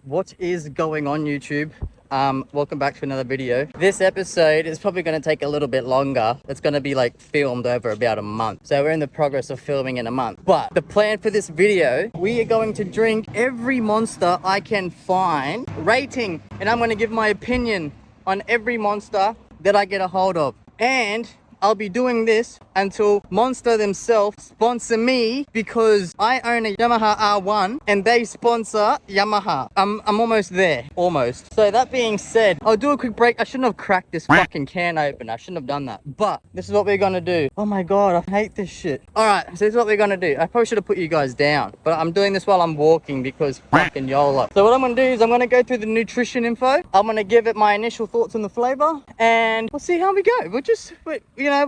What is going on, YouTube? Welcome back to another video. This episode is probably going to take a little bit longer. It's going to be like filmed over about a month. So we're in the progress of filming in a month. But the plan for this video, we are going to drink every Monster I can find, rating, and I'm going to give my opinion on every Monster that I get a hold of. And I'll be doing this until Monster themselves sponsor me, because I own a Yamaha R1 and they sponsor Yamaha. I'm almost there, almost. So that being said, I'll do a quick break. I shouldn't have cracked this fucking can open. I shouldn't have done that. But this is what we're gonna do. Oh my God, I hate this shit. All right, so this is what we're gonna do. I probably should have put you guys down, but I'm doing this while I'm walking because fucking YOLO. So what I'm gonna do is I'm gonna go through the nutrition info. I'm gonna give it my initial thoughts on the flavor and we'll see how we go. We're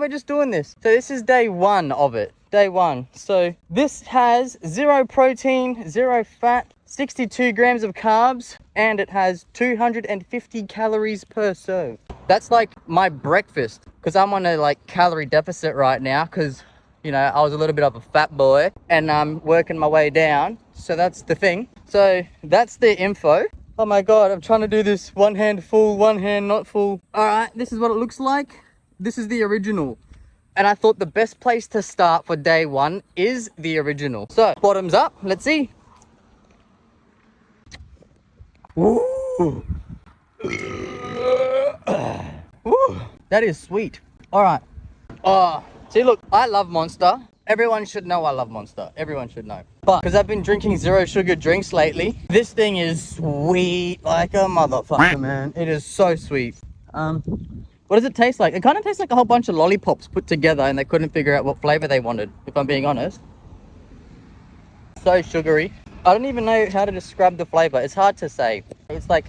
just doing this. So this is day one of it. Day one. So this has 0 protein, 0 fat, 62 grams of carbs, and it has 250 calories per serve. That's like my breakfast, because I'm on a like calorie deficit right now, because you know I was a little bit of a fat boy and I'm working my way down. So that's the thing. So that's the info. Oh my God, I'm trying to do this one hand full, one hand not full. All right, this is what it looks like. This is the original. And I thought the best place to start for day one is the original. So, bottoms up, let's see. Ooh. Ooh. That is sweet. All right. Oh, see, look, I love Monster. Everyone should know I love Monster. Everyone should know. But because I've been drinking 0 sugar drinks lately, this thing is sweet like a motherfucker, man. It is so sweet. What does it taste like? It kind of tastes like a whole bunch of lollipops put together and they couldn't figure out what flavor they wanted, if I'm being honest. So sugary. I don't even know how to describe the flavor. It's hard to say. It's like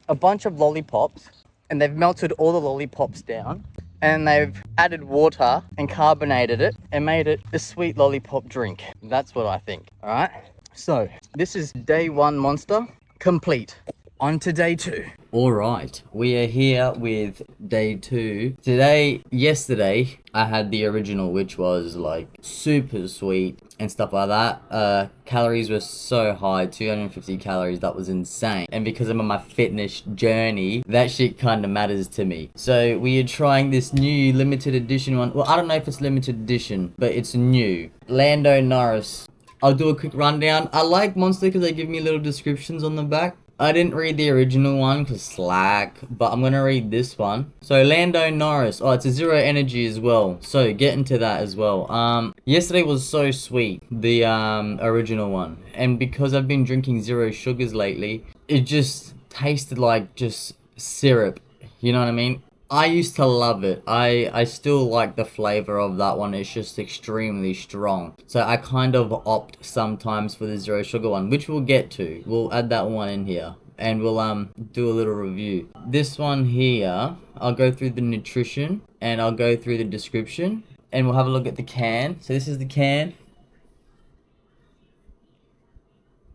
a bunch of lollipops and they've melted all the lollipops down and they've added water and carbonated it and made it a sweet lollipop drink. That's what I think. All right. So this is day one Monster complete. On to day two. All right, we are here with day two. Yesterday, I had the original, which was like super sweet and stuff like that. Calories were so high, 250 calories, that was insane. And because I'm on my fitness journey, that shit kind of matters to me. So we are trying this new limited edition one. Well, I don't know if it's limited edition, but it's new. Lando Norris. I'll do a quick rundown. I like Monster because they give me little descriptions on the back. I didn't read the original one because slack, but I'm going to read this one. So Lando Norris. Oh, it's a 0 energy as well. So get into that as well. Yesterday was so sweet, the original one. And because I've been drinking 0 sugars lately, it just tasted like just syrup. You know what I mean? I used to love it. I still like the flavor of that one. It's just extremely strong. So I kind of opt sometimes for the 0 sugar one, which we'll get to. We'll add that one in here and we'll do a little review. This one here, I'll go through the nutrition and I'll go through the description and we'll have a look at the can. So this is the can.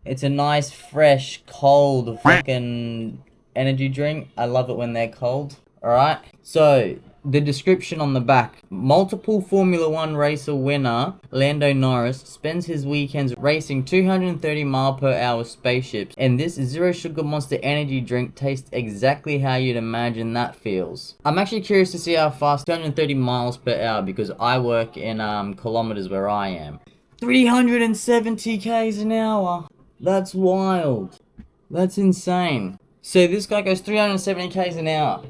It's a nice, fresh, cold fucking energy drink. I love it when they're cold. Alright, so the description on the back. Multiple Formula 1 racer winner Lando Norris spends his weekends racing 230-mile-per-hour spaceships, and this 0 sugar Monster energy drink tastes exactly how you'd imagine that feels. I'm actually curious to see how fast 230 miles per hour, because I work in kilometers where I am. 370 k's an hour. That's wild. That's insane. So this guy goes 370 k's an hour.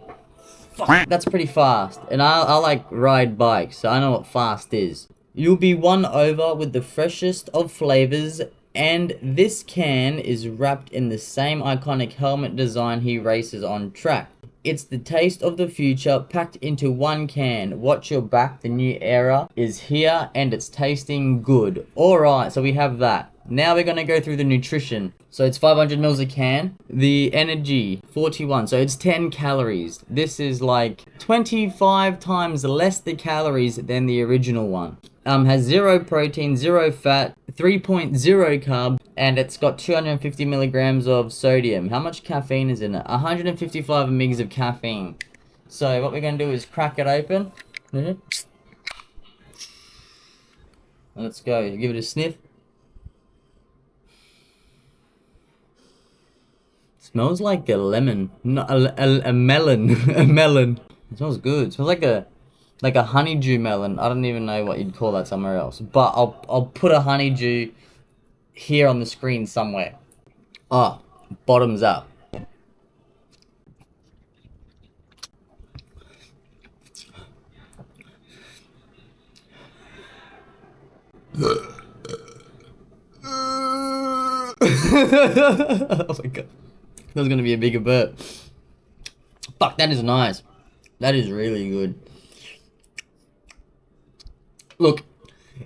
Fuck, that's pretty fast. And I like ride bikes, so I know what fast is. You'll be won over with the freshest of flavors, and this can is wrapped in the same iconic helmet design he races on track. It's the taste of the future packed into one can. Watch your back, the new era is here and it's tasting good. Alright, so we have that. Now we're going to go through the nutrition. So it's 500 mils a can. The energy, 41. So it's 10 calories. This is like 25 times less the calories than the original one. Has 0 protein, 0 fat, 3.0 carb, and it's got 250 milligrams of sodium. How much caffeine is in it? 155 mgs of caffeine. So what we're going to do is crack it open. Let's go. Give it a sniff. Smells like a lemon, not a melon, a melon. It smells good. It smells like a honeydew melon. I don't even know what you'd call that somewhere else. But I'll put a honeydew here on the screen somewhere. Oh, bottoms up. Oh my god. That was gonna be a bigger burp. Fuck, that is nice. That is really good. Look,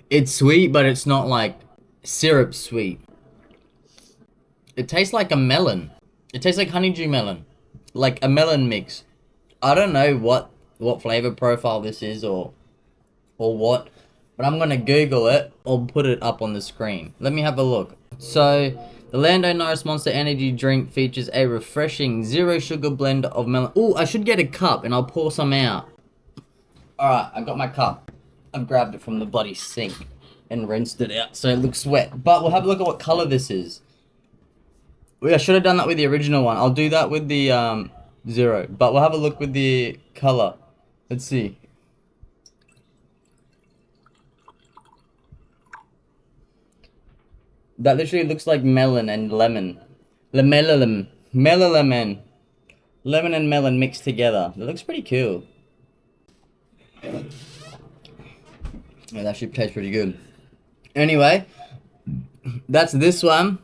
it's sweet, but it's not like syrup sweet. It tastes like a melon. It tastes like honeydew melon. Like a melon mix. I don't know what flavor profile this is or what, but I'm gonna Google it or put it up on the screen. Let me have a look. So, the Lando Norris Monster Energy drink features a refreshing zero sugar blend of melon. Ooh, I should get a cup and I'll pour some out. Alright, I got my cup. I've grabbed it from the bloody sink and rinsed it out so it looks wet. But we'll have a look at what color this is. I should have done that with the original one. I'll do that with the zero. But we'll have a look with the color. Let's see. That literally looks like melon and lemon. Lemon. Lemon and melon mixed together. It looks pretty cool. Yeah, that should taste pretty good. Anyway, that's this one.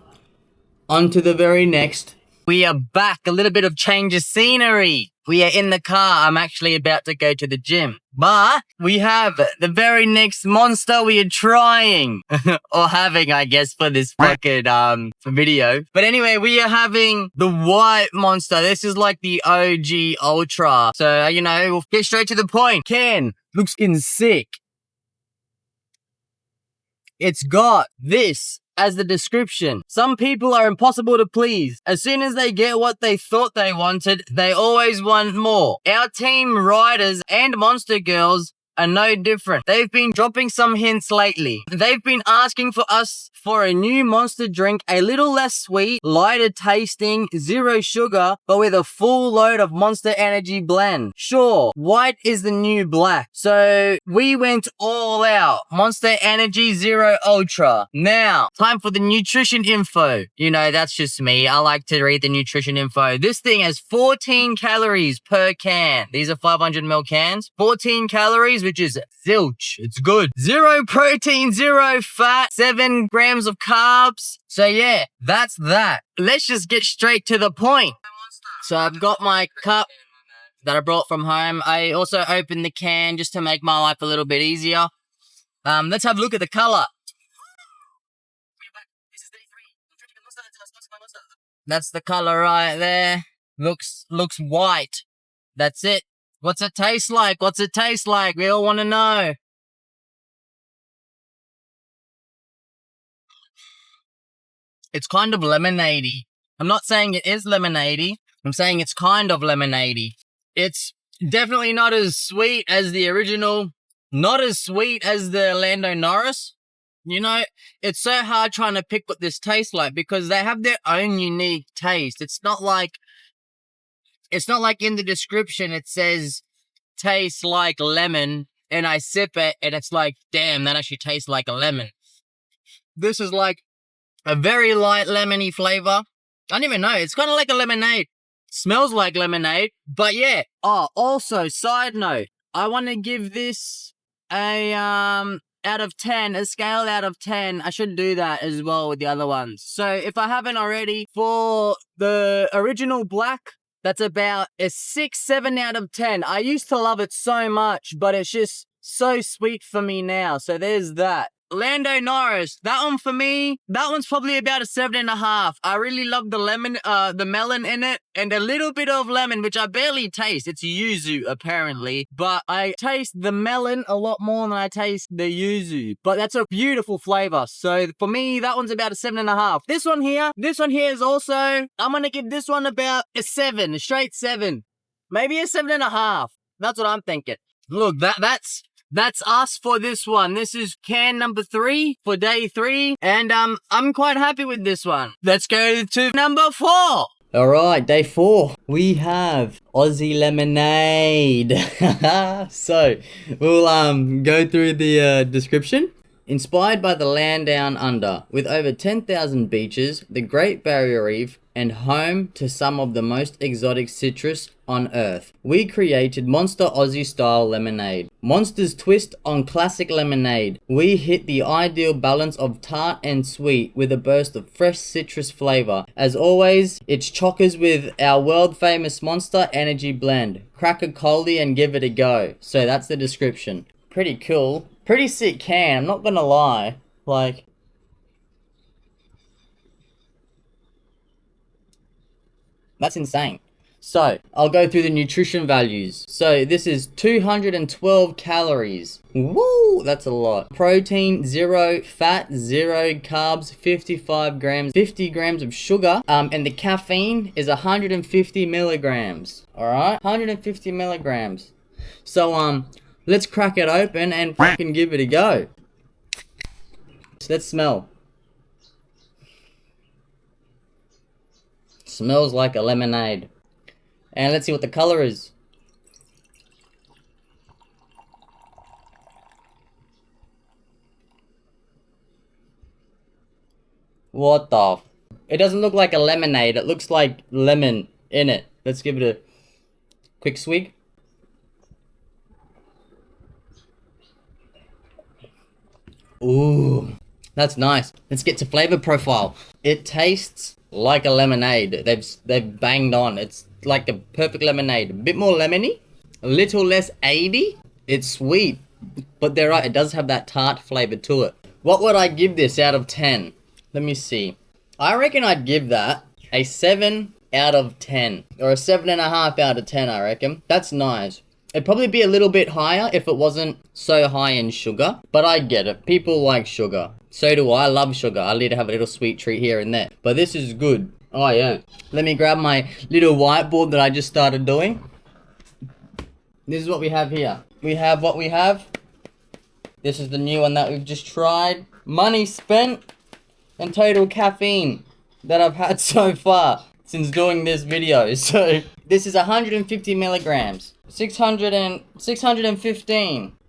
On to the very next. We are back. A little bit of change of scenery. We are in the car. I'm actually about to go to the gym. But we have the very next monster we are trying. Or having, I guess, for this fucking video. But anyway, we are having the white monster. This is like the OG Ultra. So, you know, we'll get straight to the point. Can looks fucking sick. It's got this as the description. Some people are impossible to please. As soon as they get what they thought they wanted, they always want more. Our team riders and monster girls are no different. They've been dropping some hints lately. They've been asking for us for a new monster drink, a little less sweet, lighter tasting, zero sugar, but with a full load of Monster Energy blend. Sure, white is the new black. So we went all out. Monster Energy Zero Ultra. Now, time for the nutrition info. You know, that's just me. I like to read the nutrition info. This thing has 14 calories per can. These are 500ml cans. 14 calories, which is zilch. It's good. Zero protein, zero fat, 7 grams of carbs. So yeah, that's that. Let's just get straight to the point. So I've got my cup that I brought from home. I also opened the can just to make my life a little bit easier. Let's have a look at the color. That's the color right there. Looks white. That's it. What's it taste like? What's it taste like? We all want to know. It's kind of lemonade-y. I'm not saying it is lemonade-y. I'm saying it's kind of lemonade-y. It's definitely not as sweet as the original. Not as sweet as the Lando Norris. You know, it's so hard trying to pick what this tastes like because they have their own unique taste. It's not like in the description it says tastes like lemon and I sip it and it's like, damn, that actually tastes like a lemon. This is like a very light lemony flavor. I don't even know. It's kind of like a lemonade. Smells like lemonade. But yeah. Oh, also, side note. I want to give this a, out of 10. A scale out of 10. I should do that as well with the other ones. So, if I haven't already, for the original black, that's about a 6, 7 out of 10. I used to love it so much, but it's just so sweet for me now. So, there's that. Lando Norris, that one for me, that one's probably about a 7.5. I really love the lemon, the melon in it, and a little bit of lemon, which I barely taste. It's yuzu, apparently, but I taste the melon a lot more than I taste the yuzu. But that's a beautiful flavor. So for me, that one's about a 7.5. This one here is also, I'm gonna give this one about a 7, a straight 7. Maybe a 7.5. That's what I'm thinking. Look, that's us for this one. This is can number 3 for day 3. And I'm quite happy with this one. Let's go to number 4. Alright, day 4. We have Aussie lemonade. So, we'll go through the description. Inspired by the land down under, with over 10,000 beaches, the Great Barrier Reef, and home to some of the most exotic citrus on earth, we created Monster Aussie style lemonade. Monster's twist on classic lemonade. We hit the ideal balance of tart and sweet with a burst of fresh citrus flavor. As always, it's chockers with our world famous Monster Energy blend. Crack a coldie and give it a go. So that's the description. Pretty cool. Pretty sick can, I'm not gonna lie. Like, that's insane. So, I'll go through the nutrition values. So, this is 212 calories. Woo, that's a lot. Protein, 0. Fat, 0. Carbs, 55 grams. 50 grams of sugar. And the caffeine is 150 milligrams. Alright? 150 milligrams. So, let's crack it open and fucking give it a go. Let's smell. Smells like a lemonade. And let's see what the color is. What the It doesn't look like a lemonade. It looks like lemon in it. Let's give it a quick swig. Ooh, that's nice. Let's get to flavor profile. It tastes like a lemonade. They've banged on. It's like a perfect lemonade. A bit more lemony, a little less 80. It's sweet, but they're right. It does have that tart flavor to it. What would I give this out of 10? Let me see. I reckon I'd give that a 7 out of 10, or a 7.5 out of 10. I reckon that's nice. It'd probably be a little bit higher if it wasn't so high in sugar, but I get it. People like sugar. So do I. I love sugar. I need to have a little sweet treat here and there. But this is good. Oh, yeah. Let me grab my little whiteboard that I just started doing. This is what we have here. We have what we have. This is the new one that we've just tried. Money spent and total caffeine that I've had so far since doing this video. So this is 150 milligrams.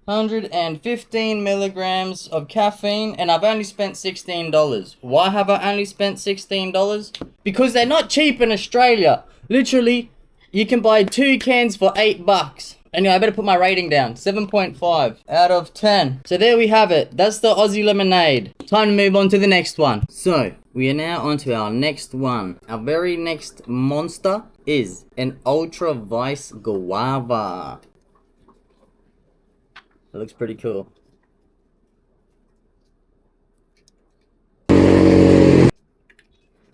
115 milligrams of caffeine, and I've only spent $16. Why have I only spent $16? Because they're not cheap in Australia. Literally, you can buy 2 cans for $8. Anyway, I better put my rating down. 7.5 out of 10. So there we have it. That's the Aussie lemonade. Time to move on to the next one. So, we are now on to our next one. Our very next monster is an Ultra Vice Guava. It looks pretty cool.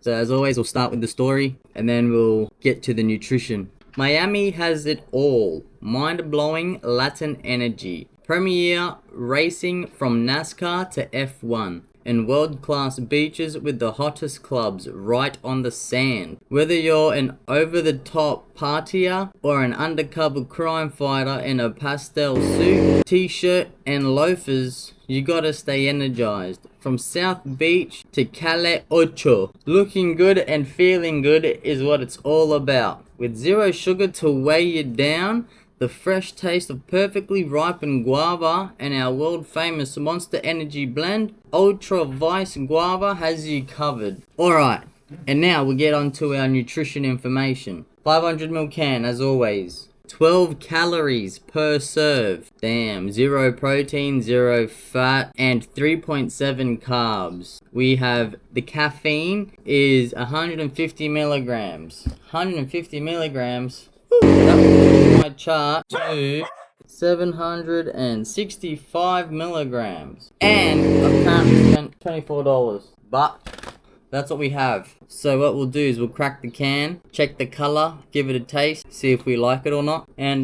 So as always, we'll start with the story and then we'll get to the nutrition. Miami has it all. Mind-blowing Latin energy. Premier racing from NASCAR to F1. And world-class beaches with the hottest clubs right on the sand. Whether you're an over-the-top partier or an undercover crime fighter in a pastel suit, t-shirt and loafers, you gotta stay energized. From South Beach to Calle Ocho, looking good and feeling good is what it's all about. With 0 sugar to weigh you down, the fresh taste of perfectly ripened guava, and our world famous Monster Energy blend, Ultra Vice Guava has you covered. Alright, and now we get on to our nutrition information. 500ml can as always. 12 calories per serve. Damn, 0 protein, 0 fat, and 3.7 carbs. We have the caffeine is 150 milligrams. 150 milligrams. That was my chart to 765 milligrams. And I've currently spent $24. But that's what we have. So what we'll do is we'll crack the can, check the color, give it a taste, see if we like it or not, and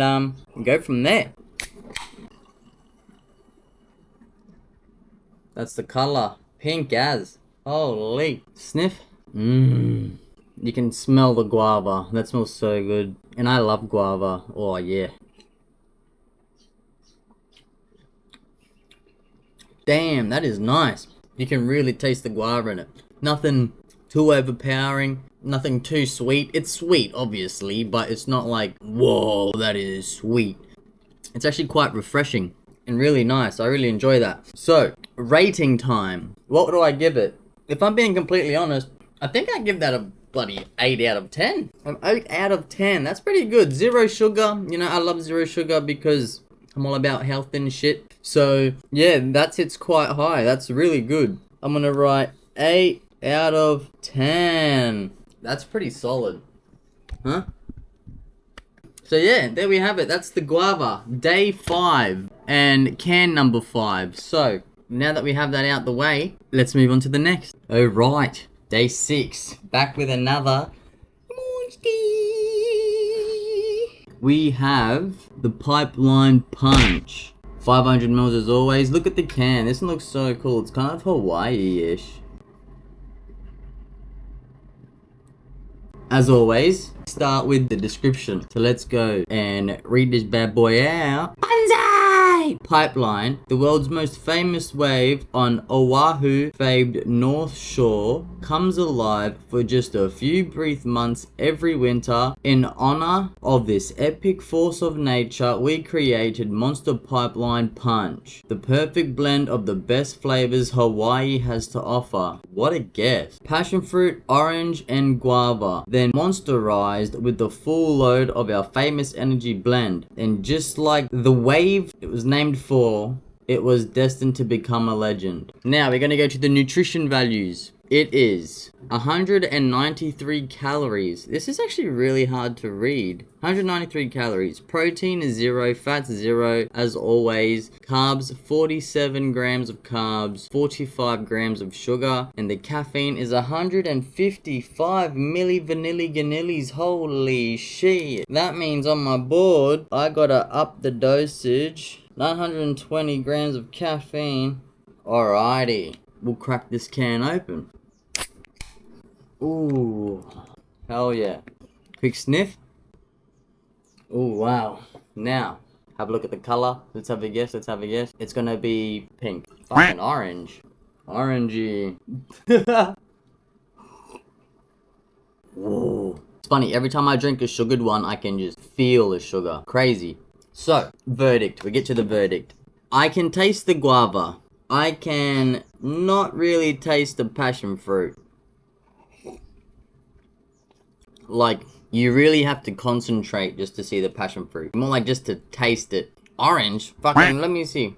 go from there. That's the color. Pink as. Holy. Sniff. Mmm. You can smell the guava. That smells so good. And I love guava. Oh yeah. Damn, that is nice. You can really taste the guava in it. Nothing too overpowering. Nothing too sweet. It's sweet, obviously, but it's not like, whoa, that is sweet. It's actually quite refreshing and really nice. I really enjoy that. So, rating time. What do I give it? If I'm being completely honest, I think I give that a bloody 8 out of 10. An 8 out of 10. That's pretty good. Zero sugar. You know, I love zero sugar because I'm all about health and shit. So, yeah, that's it's quite high. That's really good. I'm gonna write 8 out of 10. That's pretty solid. Huh? So yeah, there we have it. That's the guava. Day 5 and can number 5. So, now that we have that out the way, let's move on to the next. Alright, day 6. Back with another monster. We have the Pipeline Punch. 500 mils as always. Look at the can. This one looks so cool. It's kind of Hawaii-ish. As always, start with the description. So let's go and read this bad boy out. Banzai! Pipeline, the world's most famous wave on Oahu, famed North Shore, comes alive for just a few brief months every winter. In honor of this epic force of nature, we created Monster Pipeline Punch, the perfect blend of the best flavors Hawaii has to offer. What a guess. Passion fruit, orange, and guava, then monsterized with the full load of our famous energy blend. And just like the wave it was named for, it was destined to become a legend. Now we're gonna go to the nutrition values. It is 193 calories. This is actually really hard to read. 193 calories. Protein is 0, fats 0, as always. Carbs, 47 grams of carbs, 45 grams of sugar. And the caffeine is 155 milli. Holy shit. That means on my board, I gotta up the dosage. 920 grams of caffeine. Alrighty. We'll crack this can open. Ooh, hell yeah. Quick sniff. Ooh, wow. Now, have a look at the color. Let's have a guess, It's gonna be pink. Fucking orange. Orangey. Whoa. It's funny, every time I drink a sugared one, I can just feel the sugar. Crazy. So, verdict. We get to the verdict. I can taste the guava. I can not really taste the passion fruit. Like, you really have to concentrate just to see the passion fruit. More like just to taste it. Orange? Fucking, let me see.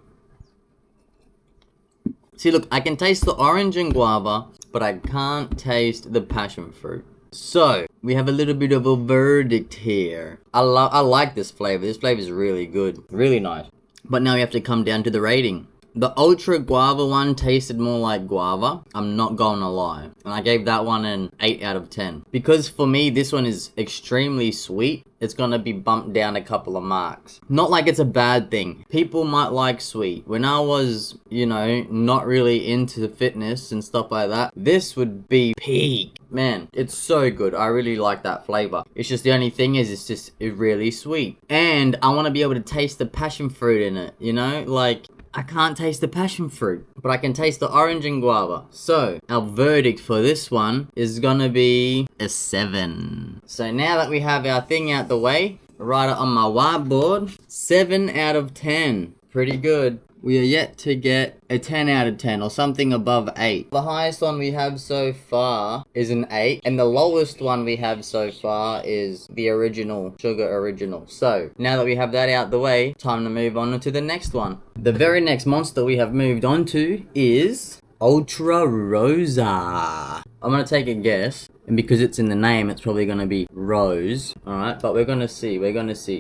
See, look, I can taste the orange and guava, but I can't taste the passion fruit. So, we have a little bit of a verdict here. I like this flavor. This flavor is really good. Really nice. But now we have to come down to the rating. The Ultra Guava one tasted more like guava. I'm not gonna lie. And I gave that one an 8 out of 10. Because for me, this one is extremely sweet. It's gonna be bumped down a couple of marks. Not like it's a bad thing. People might like sweet. When I was, you know, not really into fitness and stuff like that, this would be peak. Man, it's so good. I really like that flavor. It's just the only thing is it's really sweet. And I want to be able to taste the passion fruit in it, you know? Like, I can't taste the passion fruit, but I can taste the orange and guava. So, our verdict for this one is gonna be a 7. So now that we have our thing out the way, write it on my whiteboard, 7 out of 10. Pretty good. We are yet to get a 10 out of 10 or something above 8. The highest one we have so far is an 8, and the lowest one we have so far is the original, Sugar Original. So, now that we have that out the way, time to move on to the next one. The very next monster we have moved on to is Ultra Rosa. I'm gonna take a guess, and because it's in the name, it's probably gonna be Rose. Alright, but we're gonna see.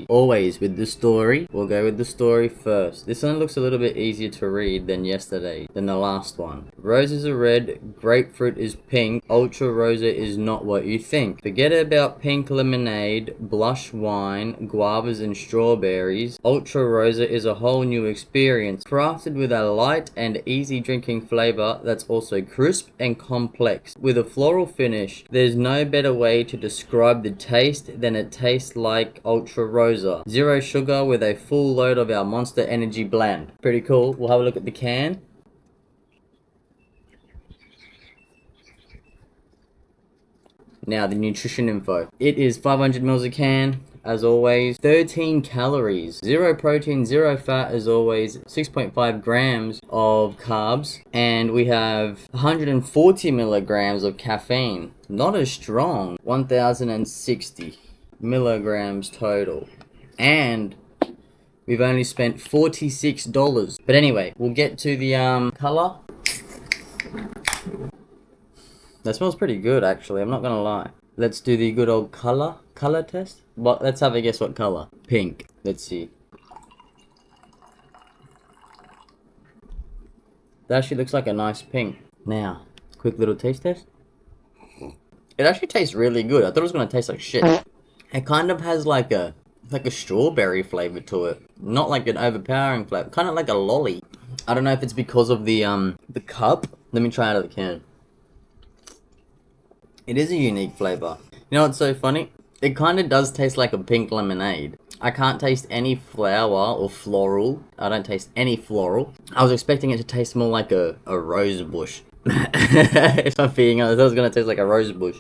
Always with the story, we'll go with the story first. This one looks a little bit easier to read than the last one. Roses are red, grapefruit is pink, Ultra Rosa is not what you think. Forget about pink lemonade, blush wine, guavas and strawberries. Ultra Rosa is a whole new experience, crafted with a light and easy drinking flavor that's also crisp and complex. With a floral finish, there's no better way to describe the taste than it tastes like Ultra Rosa. Zero sugar with a full load of our Monster Energy blend. Pretty cool. We'll have a look at the can. Now, the nutrition info. It is 500 mils a can, as always. 13 calories. 0 protein, 0 fat, as always. 6.5 grams of carbs. And we have 140 milligrams of caffeine. Not as strong. 1,060 milligrams total. And we've only spent $46. But anyway, we'll get to the color. That smells pretty good, actually. I'm not gonna lie. Let's do the good old color test. But let's have a guess what color. Pink. Let's see. That actually looks like a nice pink. Now, quick little taste test. It actually tastes really good. I thought it was gonna taste like shit. It kind of has like a strawberry flavor to it. Not like an overpowering flavor. Kind of like a lolly. I don't know if it's because of the cup. Let me try out of the can. It is a unique flavor. You know what's so funny? It kind of does taste like a pink lemonade. I can't taste any flower or floral. I don't taste any floral. I was expecting it to taste more like a rose bush. If I'm being honest, I was gonna taste like a rose bush.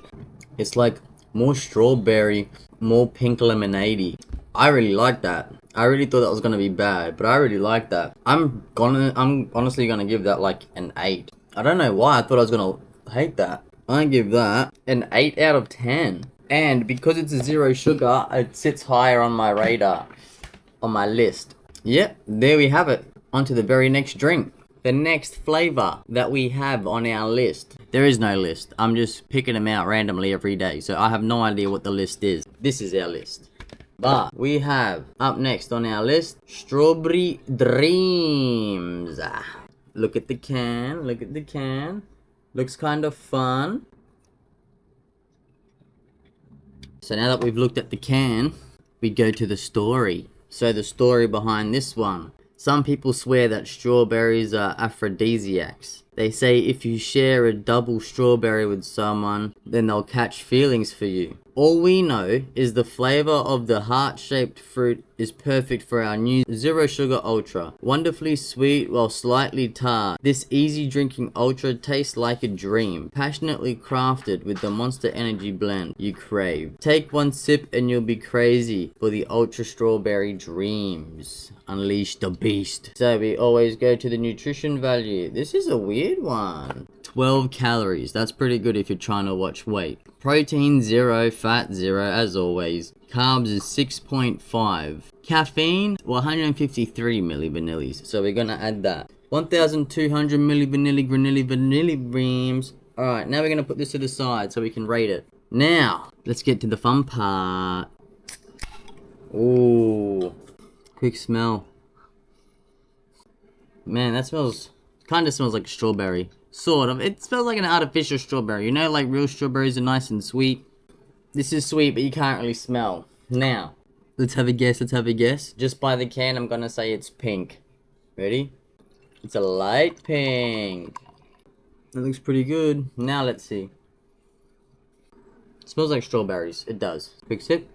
It's like more strawberry, more pink lemonade-y. I really like that. I really thought that was gonna be bad, but I really like that. I'm honestly gonna give that like an 8. I don't know why I thought I was gonna hate that. I give that an 8 out of 10. And because it's a 0 sugar, it sits higher on my radar, on my list. Yep, there we have it. On to the very next drink. The next flavor that we have on our list. There is no list. I'm just picking them out randomly every day. So I have no idea what the list is. This is our list. But we have up next on our list, Strawberry Dreams. Look at the can. Look at the can. Looks kind of fun. So now that we've looked at the can, we go to the story. So the story behind this one. Some people swear that strawberries are aphrodisiacs. They say if you share a double strawberry with someone, then they'll catch feelings for you. All we know is the flavor of the heart-shaped fruit is perfect for our new 0 Sugar Ultra. Wonderfully sweet while slightly tart. This easy drinking Ultra tastes like a dream. Passionately crafted with the Monster Energy blend you crave. Take one sip and you'll be crazy for the Ultra Strawberry Dreams. Unleash the beast. So we always go to the nutrition value. This is a weird one. 12 calories. That's pretty good if you're trying to watch weight. Protein 0, fat 0 as always. Carbs is 6.5. Caffeine 153 millivanillis. So we're gonna add that. 1,200 milligrams. Alright, now we're gonna put this to the side so we can rate it. Now, let's get to the fun part. Ooh. Quick smell. Man, that kind of smells like strawberry. Sort of. It smells like an artificial strawberry. You know, like real strawberries are nice and sweet. This is sweet, but you can't really smell. Now, let's have a guess. Let's have a guess. Just by the can, I'm gonna say it's pink. Ready? It's a light pink. That looks pretty good. Now, let's see. It smells like strawberries. It does. Quick sip.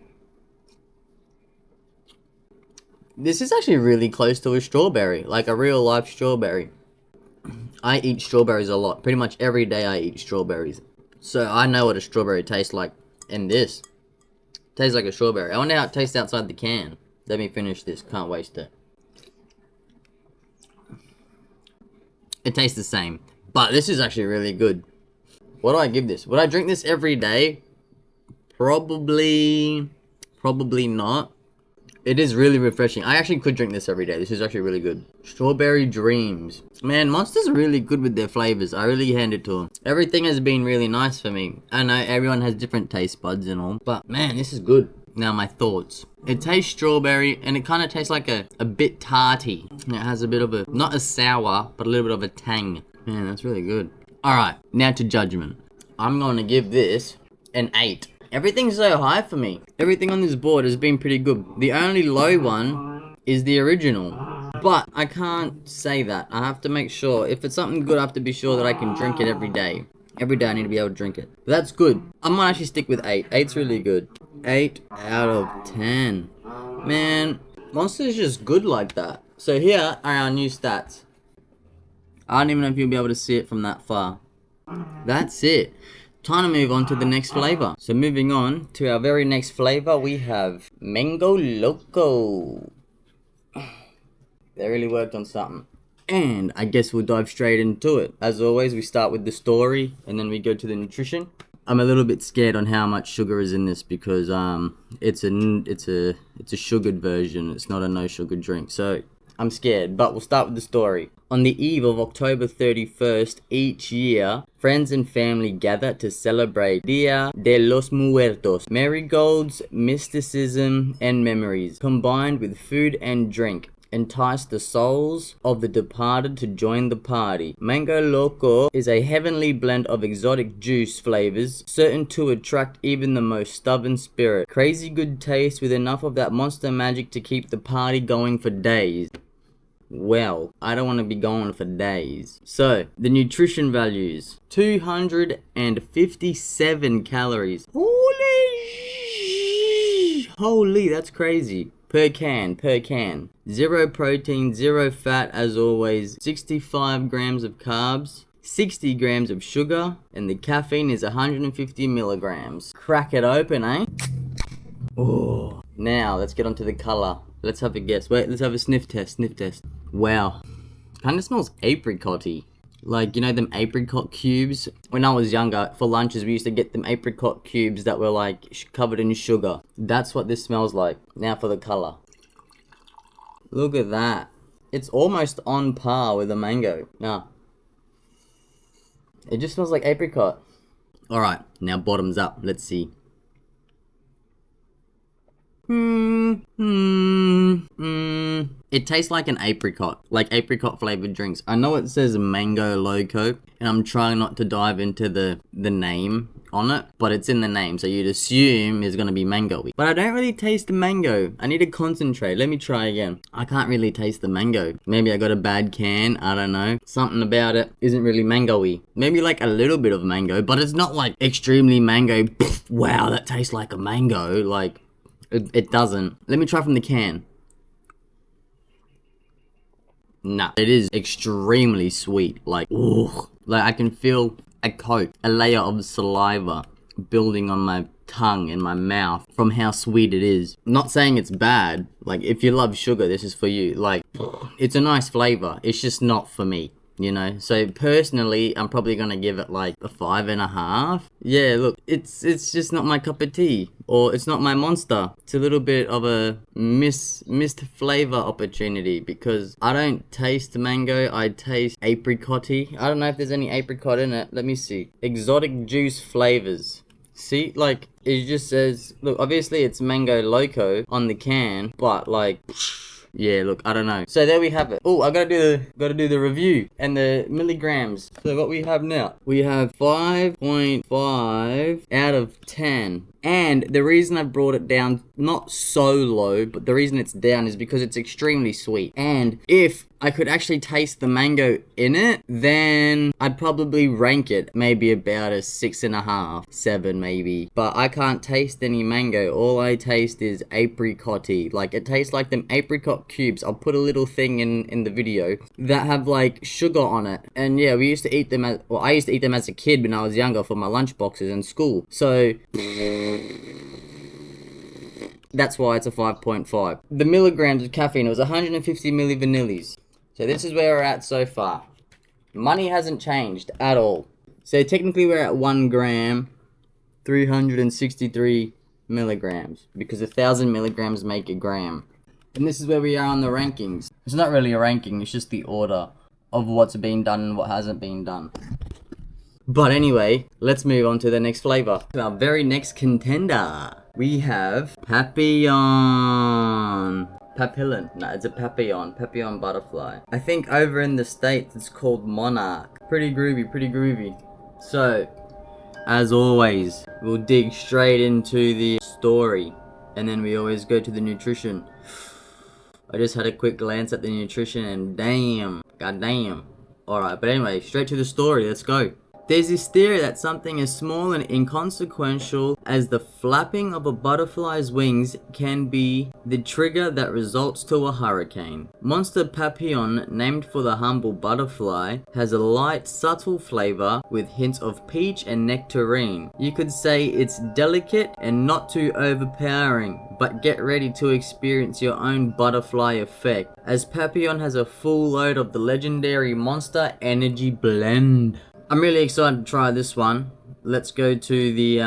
This is actually really close to a strawberry. Like a real life strawberry. I eat strawberries a lot. Pretty much every day I eat strawberries. So I know what a strawberry tastes like. And this tastes like a strawberry. I wonder how it tastes outside the can. Let me finish this. Can't waste it. It tastes the same. But this is actually really good. What do I give this? Would I drink this every day? Probably not. It is really refreshing. I actually could drink this every day. This is actually really good. Strawberry Dreams. Man, Monster's really good with their flavors. I really hand it to them. Everything has been really nice for me. I know everyone has different taste buds and all. But man, this is good. Now my thoughts. It tastes strawberry and it kind of tastes like a bit tarty. It has a bit of a, not a sour, but a little bit of a tang. Man, that's really good. Alright, now to judgment. I'm going to give this an 8. Everything's so high for me. Everything on this board has been pretty good. The only low one is the original. But I can't say that. I have to make sure. If it's something good, I have to be sure that I can drink it every day. Every day I need to be able to drink it. But that's good. I might actually stick with 8. 8's really good. 8 out of 10. Man, Monster's just good like that. So here are our new stats. I don't even know if you'll be able to see it from that far. That's it. time to move on to the next flavor. So moving on to our very next flavor, we have Mango Loco. They really worked on something. And I guess we'll dive straight into it. As always, we start with the story and then we go to the nutrition. I'm a little bit scared on how much sugar is in this because it's a sugared version. It's not a no sugar drink. So I'm scared, but we'll start with the story. On the eve of October 31st each year, friends and family gather to celebrate Dia de los Muertos. Marigolds, mysticism, and memories, combined with food and drink, entice the souls of the departed to join the party. Mango Loco is a heavenly blend of exotic juice flavors, certain to attract even the most stubborn spirit. Crazy good taste with enough of that monster magic to keep the party going for days. Well, I don't want to be going for days. So, the nutrition values. 257 calories. Holy, that's crazy. Per can. 0 protein, 0 fat as always. 65 grams of carbs. 60 grams of sugar. And the caffeine is 150 milligrams. Crack it open, eh? Oh. Now, let's get onto the color. Let's have a guess. Wait, let's have a sniff test. Wow. Kind of smells apricot-y. Like, you know them apricot cubes? When I was younger, for lunches, we used to get them apricot cubes that were like covered in sugar. That's what this smells like. Now for the color. Look at that. It's almost on par with a mango. Now, it just smells like apricot. Alright, now bottoms up. Let's see. It tastes like an apricot, like apricot flavored drinks. I know it says Mango Loco, and I'm trying not to dive into the name on it, but it's in the name, so you'd assume it's gonna be mango-y. But I don't really taste the mango. I need to concentrate. Let me try again. I can't really taste the mango. Maybe I got a bad can, I don't know. Something about it isn't really mango-y. Maybe like a little bit of mango, but it's not like extremely mango. Wow, that tastes like a mango. Like, it doesn't. Let me try from the can. Nah, it is extremely sweet. Like, ooh, like I can feel a coat, a layer of saliva building on my tongue and my mouth from how sweet it is. Not saying it's bad. Like, if you love sugar, this is for you. Like, it's a nice flavor. It's just not for me, you know? So personally, I'm probably gonna give it like a 5.5. Yeah, look, it's just not my cup of tea. Or it's not my monster. It's a little bit of a missed flavor opportunity because I don't taste mango, I taste apricot-y. I don't know if there's any apricot in it. Let me see. Exotic juice flavors. See, like, it just says, look, obviously it's Mango Loco on the can, but like, yeah, look, I don't know. So there we have it. Oh, I gotta do the review and the milligrams. So what we have now, we have 5.5 out of 10. And the reason I brought it down, not so low, but the reason it's down is because it's extremely sweet. And if I could actually taste the mango in it, then I'd probably rank it maybe about a 6.5, 7 maybe. But I can't taste any mango. All I taste is apricot-y. Like, it tastes like them apricot cubes. I'll put a little thing in the video that have like sugar on it. And yeah, we used to eat them I used to eat them as a kid when I was younger for my lunch boxes in school. So that's why it's a 5.5. The milligrams of caffeine, it was 150 millivanillis. So this is where we're at so far. Money hasn't changed at all. So technically we're at 1 gram, 363 milligrams. Because 1,000 milligrams make a gram. And this is where we are on the rankings. It's not really a ranking, it's just the order of what's been done and what hasn't been done. But anyway, let's move on to the next flavor. Our very next contender. We have Papillon. Papillon. No, it's a Papillon. Papillon butterfly. I think over in the States it's called Monarch. Pretty groovy. So, as always, we'll dig straight into the story. And then we always go to the nutrition. I just had a quick glance at the nutrition and damn. Goddamn. Alright, but anyway, straight to the story. Let's go. There's this theory that something as small and inconsequential as the flapping of a butterfly's wings can be the trigger that results to a hurricane. Monster Papillon, named for the humble butterfly, has a light, subtle flavor with hints of peach and nectarine. You could say it's delicate and not too overpowering, but get ready to experience your own butterfly effect, as Papillon has a full load of the legendary Monster Energy Blend. I'm really excited to try this one. Let's go to the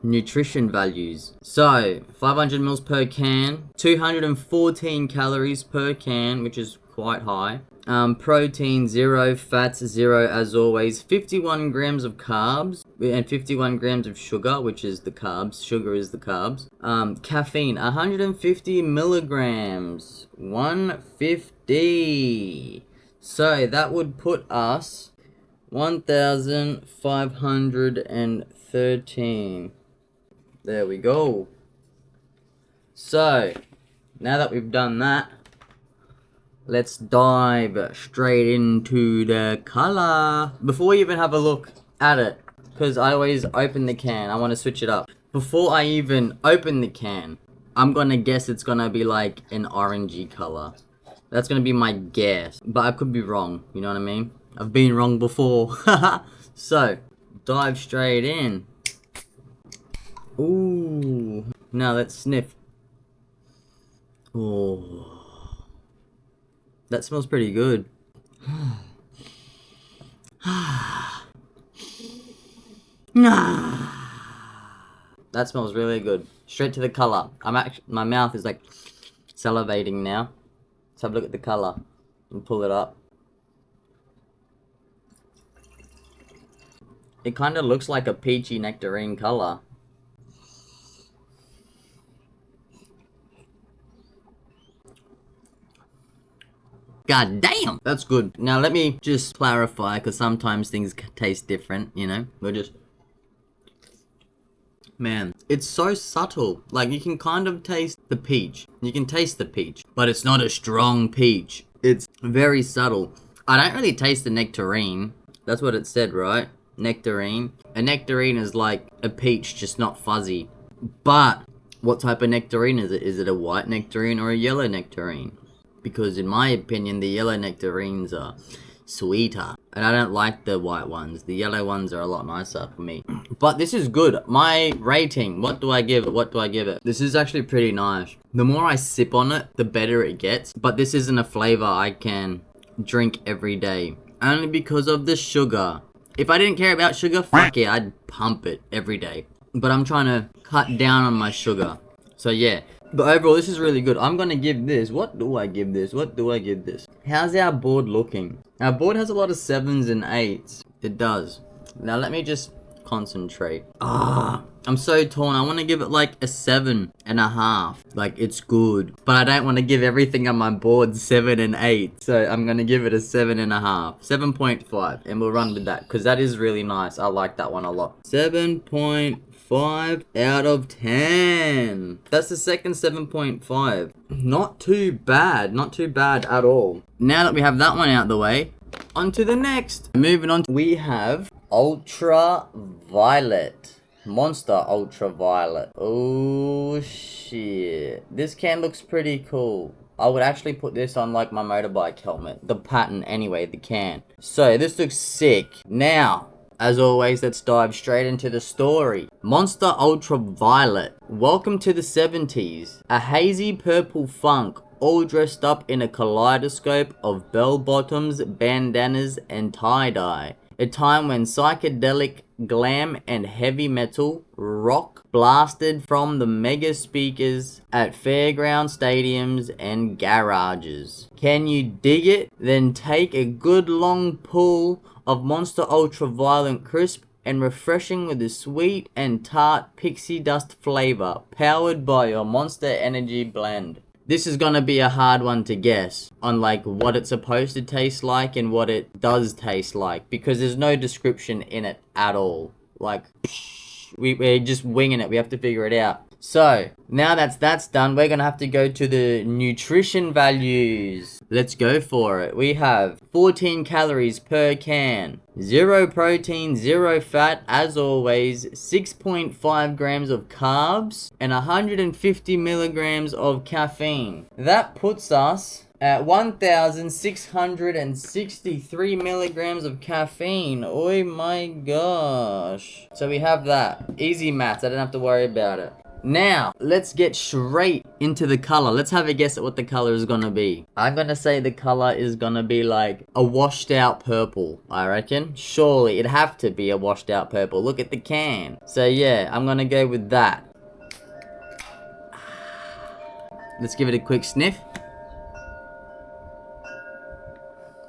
nutrition values. So 500 mils per can, 214 calories per can, which is quite high. Protein 0, fats 0 as always, 51 grams of carbs and 51 grams of sugar, which is the carbs. Sugar is the carbs. Caffeine 150 milligrams, 150. So that would put us 1,513. There we go. So, now that we've done that, let's dive straight into the color. Before we even have a look at it, because I always open the can, I want to switch it up. Before I even open the can, I'm gonna guess it's gonna be like an orangey color. That's gonna be my guess, but I could be wrong, you know what I mean? I've been wrong before. So, dive straight in. Ooh. Now let's sniff. Oh. That smells pretty good. That smells really good. Straight to the color. My mouth is like salivating now. Let's have a look at the color and pull it up. It kind of looks like a peachy nectarine color. God damn! That's good. Now let me just clarify, because sometimes things taste different, you know? Man, it's so subtle. Like, you can kind of taste the peach. You can taste the peach. But it's not a strong peach. It's very subtle. I don't really taste the nectarine. That's what it said, right? Nectarine. A nectarine is like a peach, just not fuzzy. But what type of nectarine is it? Is it a white nectarine or a yellow nectarine? Because in my opinion, the yellow nectarines are sweeter. And I don't like the white ones. The yellow ones are a lot nicer for me. But this is good. My rating, what do I give it? What do I give it? This is actually pretty nice. The more I sip on it, the better it gets. But this isn't a flavor I can drink every day. Only because of the sugar. If I didn't care about sugar, fuck yeah, I'd pump it every day. But I'm trying to cut down on my sugar. So yeah. But overall, this is really good. I'm gonna give this. What do I give this? What do I give this? How's our board looking? Our board has a lot of 7s and 8s. It does. Now let me just concentrate. I'm so torn. I want to give it like a 7.5. Like, it's good. But I don't want to give everything on my board 7 and 8. So I'm gonna give it a 7.5. 7.5. And we'll run with that. Because that is really nice. I like that one a lot. 7.5 out of 10. That's the second 7.5. Not too bad. Not too bad at all. Now that we have that one out the way, on to the next. Moving on, we have Ultraviolet. Monster Ultraviolet. Oh shit. This can looks pretty cool. I would actually put this on like my motorbike helmet. The pattern anyway, the can. So this looks sick. Now, as always, let's dive straight into the story. Monster Ultraviolet. Welcome to the 70s. A hazy purple funk, all dressed up in a kaleidoscope of bell-bottoms, bandanas, and tie-dye. A time when psychedelic glam and heavy metal rock blasted from the mega speakers at fairground stadiums and garages. Can you dig it? Then take a good long pull of Monster Ultraviolet, crisp and refreshing with a sweet and tart pixie dust flavor, powered by your Monster Energy Blend. This is gonna be a hard one to guess on like what it's supposed to taste like and what it does taste like, because there's no description in it at all. Like, we're just winging it. We have to figure it out. So, now that's done, we're gonna have to go to the nutrition values. Let's go for it. We have 14 calories per can, 0 protein, 0 fat, as always, 6.5 grams of carbs, and 150 milligrams of caffeine. That puts us at 1,663 milligrams of caffeine. Oh my gosh. So we have that. Easy maths, I don't have to worry about it. Now, let's get straight into the color. Let's have a guess at what the color is gonna be. I'm gonna say the color is gonna be like a washed out purple, I reckon. Surely, it'd have to be a washed out purple. Look at the can. So yeah, I'm gonna go with that. Let's give it a quick sniff.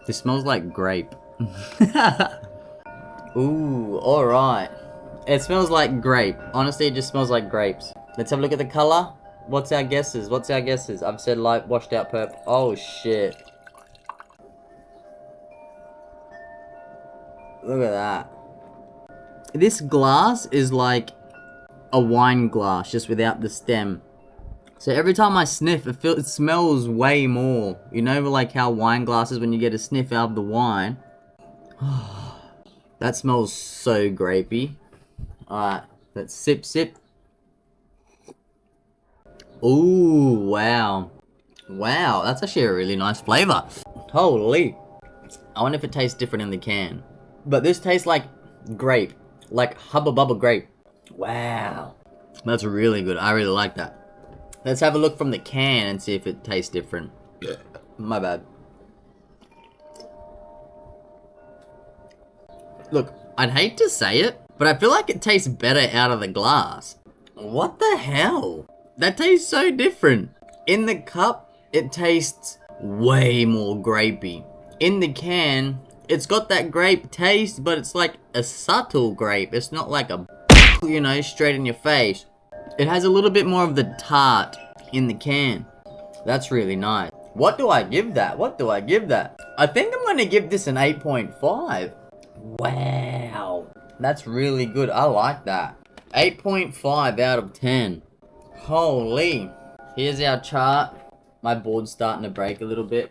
This smells like grape. Ooh, alright. It smells like grape. Honestly, it just smells like grapes. Let's have a look at the color. What's our guesses? What's our guesses? I've said light washed out purple. Oh shit. Look at that. This glass is like a wine glass, just without the stem. So every time I sniff, it smells way more. You know, like how wine glasses, when you get a sniff out of the wine. That smells so grapey. Alright, let's sip. Ooh, wow. Wow, that's actually a really nice flavor. Holy. I wonder if it tastes different in the can. But this tastes like grape. Like Hubba Bubba grape. Wow. That's really good. I really like that. Let's have a look from the can and see if it tastes different. My bad. Look, I'd hate to say it, but I feel like it tastes better out of the glass. What the hell? That tastes so different. In the cup, it tastes way more grapey. In the can, it's got that grape taste, but it's like a subtle grape. It's not like a, you know, straight in your face. It has a little bit more of the tart in the can. That's really nice. What do I give that? I think I'm gonna give this an 8.5. Wow. That's really good. I like that. 8.5 out of 10. Holy. Here's our chart. My board's starting to break a little bit.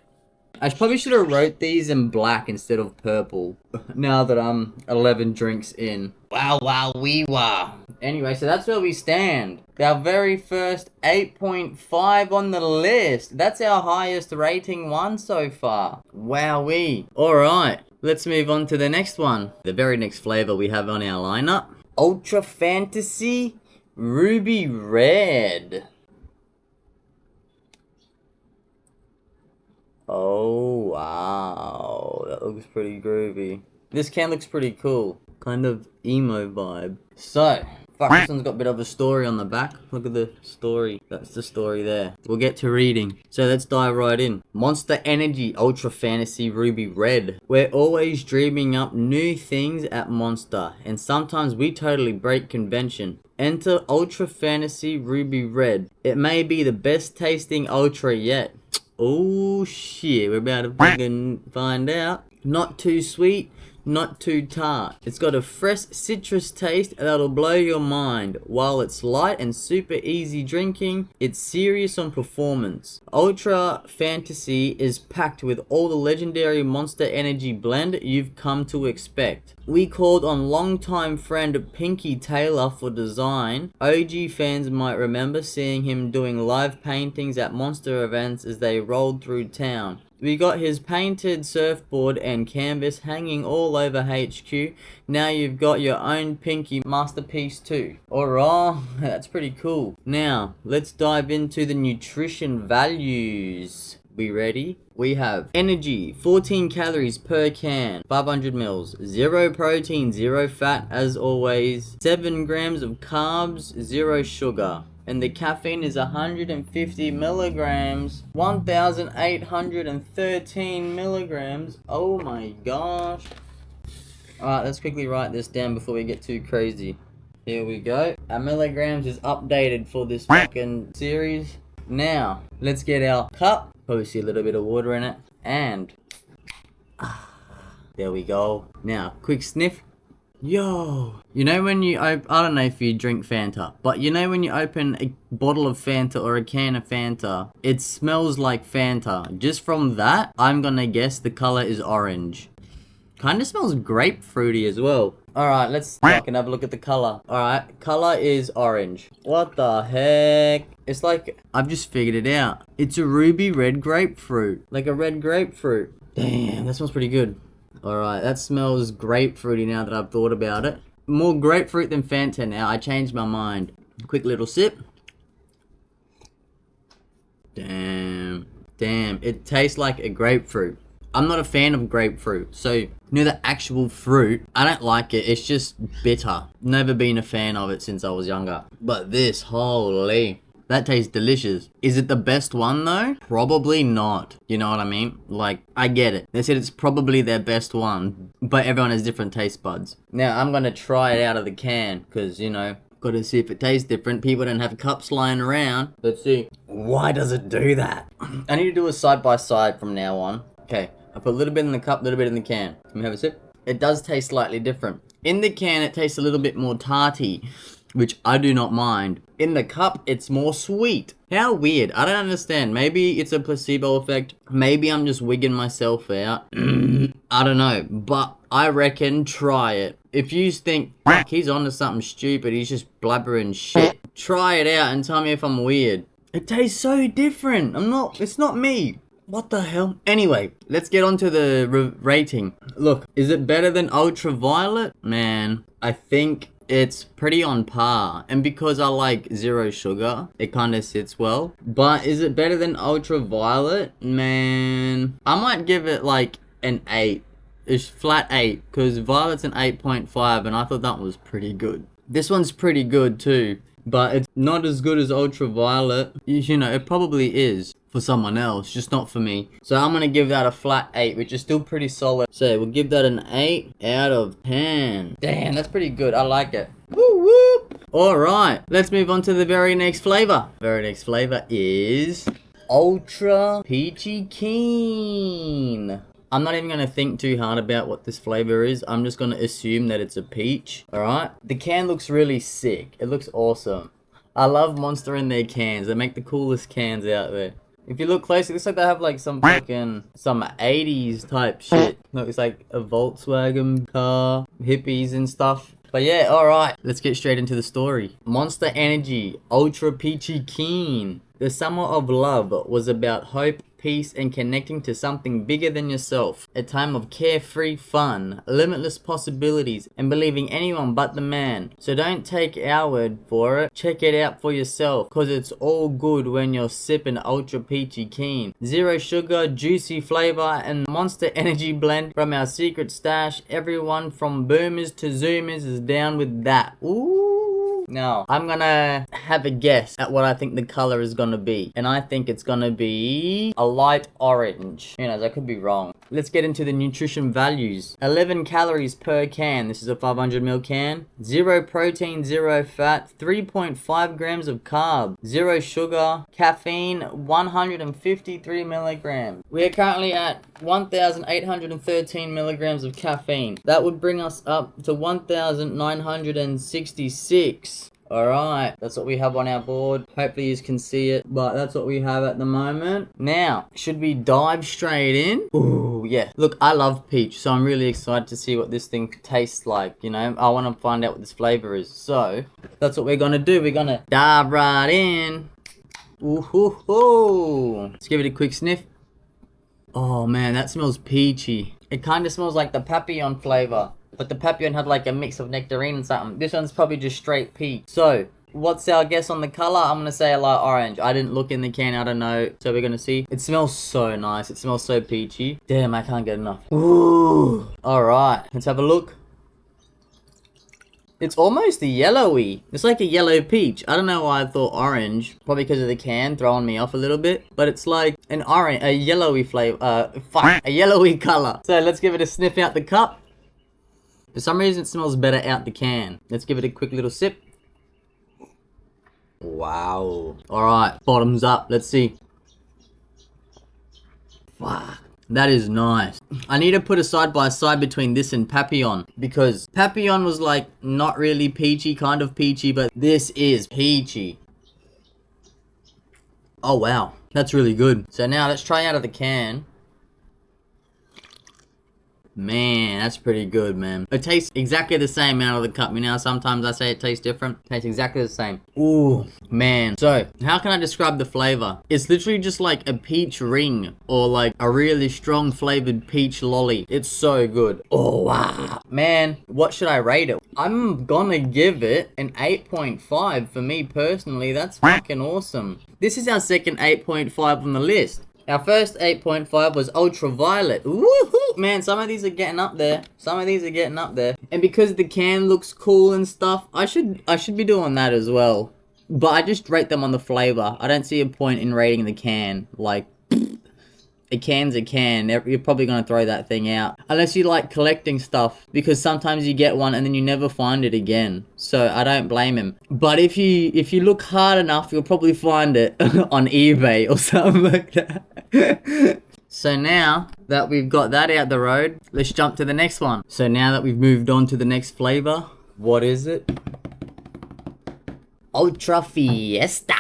I probably should have wrote these in black instead of purple. Now that I'm 11 drinks in. Wow, wee-wah. Anyway, so that's where we stand. Our very first 8.5 on the list. That's our highest rating one so far. Wowee. Alright, let's move on to the next one. The very next flavor we have on our lineup. Ultra Fantasy Ruby Red. Oh, wow. That looks pretty groovy. This can looks pretty cool. Kind of emo vibe. So, fuck, this one's got a bit of a story on the back. Look at the story. That's the story there. We'll get to reading. So let's dive right in. Monster Energy Ultra Fantasy Ruby Red. We're always dreaming up new things at Monster, and sometimes we totally break convention. Enter Ultra Fantasy Ruby Red. It may be the best tasting Ultra yet. Oh shit, we're about to fucking find out. Not too sweet, not too tart. It's got a fresh citrus taste that'll blow your mind. While it's light and super easy drinking, it's serious on performance. Ultra Fantasy is packed with all the legendary Monster Energy blend you've come to expect. We called on longtime friend Pinky Taylor for design. OG fans might remember seeing him doing live paintings at Monster events as they rolled through town. We got his painted surfboard and canvas hanging all over HQ. Now you've got your own Pinky masterpiece too. Alright, that's pretty cool. Now, let's dive into the nutrition values. We ready? We have energy, 14 calories per can, 500 mils, 0 protein, 0 fat as always, 7 grams of carbs, 0 sugar. And the caffeine is 150 milligrams, 1,813 milligrams. Oh my gosh. Alright, let's quickly write this down before we get too crazy. Here we go. Our milligrams is updated for this fucking series. Now, let's get our cup. Probably see a little bit of water in it. And there we go. Now, quick sniff. Yo, you know when you I don't know if you drink Fanta, but you know when you open a bottle of Fanta or a can of Fanta, it smells like Fanta. Just from that, I'm gonna guess the color is orange. Kind of smells grapefruity as well. Alright, let's fucking have a look at the color. Alright, color is orange. What the heck? It's like, I've just figured it out. It's a ruby red grapefruit. Like a red grapefruit. Damn, that smells pretty good. Alright, that smells grapefruity now that I've thought about it. More grapefruit than Fanta now. I changed my mind. Quick little sip. Damn. Damn, it tastes like a grapefruit. I'm not a fan of grapefruit, so you know the actual fruit, I don't like it. It's just bitter. Never been a fan of it since I was younger. But this, holy, that tastes delicious. Is it the best one though? Probably not. You know what I mean? Like, I get it. They said it's probably their best one, but everyone has different taste buds. Now, I'm gonna try it out of the can, because, you know, gotta see if it tastes different. People don't have cups lying around. Let's see. Why does it do that? I need to do a side by side from now on. Okay, I put a little bit in the cup, a little bit in the can. Let me have a sip. It does taste slightly different. In the can, it tastes a little bit more tarty, which I do not mind. In the cup, it's more sweet. How weird. I don't understand. Maybe it's a placebo effect. Maybe I'm just wigging myself out. I don't know. But I reckon try it. If you think, fuck, he's onto something stupid, he's just blabbering shit, try it out and tell me if I'm weird. It tastes so different. It's not me. What the hell? Anyway, let's get on to the rating. Look, is it better than Ultraviolet? Man, I think it's pretty on par. And because I like zero sugar, it kind of sits well. But is it better than Ultraviolet? Man, I might give it like an 8. It's flat 8. Because Violet's an 8.5 and I thought that was pretty good. This one's pretty good too. But it's not as good as Ultraviolet. You know, it probably is for someone else, just not for me. So I'm gonna give that a flat 8, which is still pretty solid. So we'll give that an 8 out of 10. Damn, that's pretty good. I like it. Woo woo! Alright, let's move on to the very next flavor. Very next flavor is Ultra Peachy Keen. I'm not even going to think too hard about what this flavor is. I'm just going to assume that it's a peach. Alright? The can looks really sick. It looks awesome. I love Monster in their cans. They make the coolest cans out there. If you look close, it looks like they have like some 80s type shit. Looks like a Volkswagen car, hippies and stuff. But yeah, alright. Let's get straight into the story. Monster Energy Ultra Peachy Keen. The summer of love was about hope, peace, and connecting to something bigger than yourself. A time of carefree fun, limitless possibilities, and believing anyone but the man. So don't take our word for it. Check it out for yourself, cause it's all good when you're sipping Ultra Peachy Keen. Zero sugar, juicy flavor, and Monster Energy blend from our secret stash. Everyone from boomers to zoomers is down with that. Ooh. Now, I'm gonna have a guess at what I think the color is gonna be. And I think it's gonna be a light orange. You know, I could be wrong. Let's get into the nutrition values. 11 calories per can. This is a 500ml can. 0 protein, 0 fat, 3.5 grams of carb, 0 sugar, caffeine, 153 milligrams. We are currently at 1,813 milligrams of caffeine. That would bring us up to 1,966. Alright, that's what we have on our board. Hopefully you can see it, but that's what we have at the moment. Now, should we dive straight in? Ooh, yeah. Look, I love peach, so I'm really excited to see what this thing tastes like, you know? I want to find out what this flavor is. So, that's what we're gonna do. We're gonna dive right in. Ooh, hoo, hoo. Let's give it a quick sniff. Oh man, that smells peachy. It kind of smells like the Papillon flavor. But the Papillon had like a mix of nectarine and something. This one's probably just straight peach. So, what's our guess on the color? I'm gonna say a light orange. I didn't look in the can, I don't know. So we're gonna see. It smells so nice. It smells so peachy. Damn, I can't get enough. Ooh. Alright, let's have a look. It's almost yellowy. It's like a yellow peach. I don't know why I thought orange. Probably because of the can throwing me off a little bit. But it's like an orange, a yellowy flavor. A yellowy color. So let's give it a sniff out the cup. For some reason, it smells better out the can. Let's give it a quick little sip. Wow. Alright, bottoms up. Let's see. Fuck. That is nice. I need to put a side by side between this and Papillon, because Papillon was like not really peachy, kind of peachy, but this is peachy. Oh wow, that's really good. So now let's try out of the can. Man, that's pretty good, man. It tastes exactly the same out of the cup. You know, sometimes I say it tastes different. It tastes exactly the same. Ooh, man. So, how can I describe the flavor? It's literally just like a peach ring or like a really strong flavored peach lolly. It's so good. Oh, wow. Man, what should I rate it? I'm gonna give it an 8.5 for me personally. That's fucking awesome. This is our second 8.5 on the list. Our first 8.5 was ultraviolet. Woohoo! Man, some of these are getting up there. Some of these are getting up there. And because the can looks cool and stuff, I should be doing that as well. But I just rate them on the flavor. I don't see a point in rating the can. Like, a can's a can. You're probably going to throw that thing out. Unless you like collecting stuff. Because sometimes you get one and then you never find it again. So I don't blame him. But if you look hard enough, you'll probably find it on eBay or something like that. So now that we've got that out the road, let's jump to the next one. So now that we've moved on to the next flavor, what is it? Ultra Fiesta.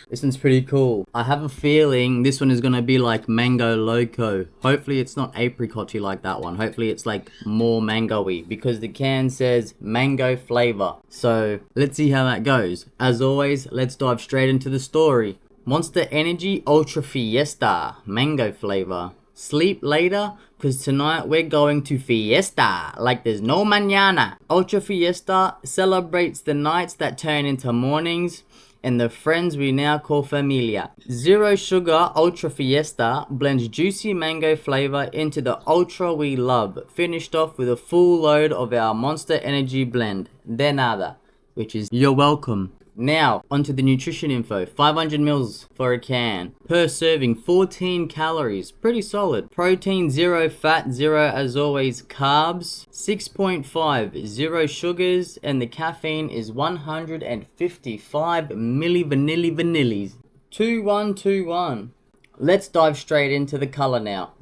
This one's pretty cool. I have a feeling this one is going to be like Mango Loco. Hopefully it's not apricot-y like that one. Hopefully it's like more mango-y, because the can says mango flavor. So let's see how that goes. As always, let's dive straight into the story. Monster Energy Ultra Fiesta, mango flavor. Sleep later, cause tonight we're going to fiesta like there's no mañana. Ultra Fiesta celebrates the nights that turn into mornings and the friends we now call familia. Zero sugar Ultra Fiesta blends juicy mango flavor into the ultra we love, finished off with a full load of our Monster Energy blend, de nada, which is you're welcome. Now, onto the nutrition info. 500 mils for a can. Per serving, 14 calories. Pretty solid. Protein, 0 fat, 0 as always carbs. 6.5, 0 sugars. And the caffeine is 155 vanillis. 2121. Let's dive straight into the color now.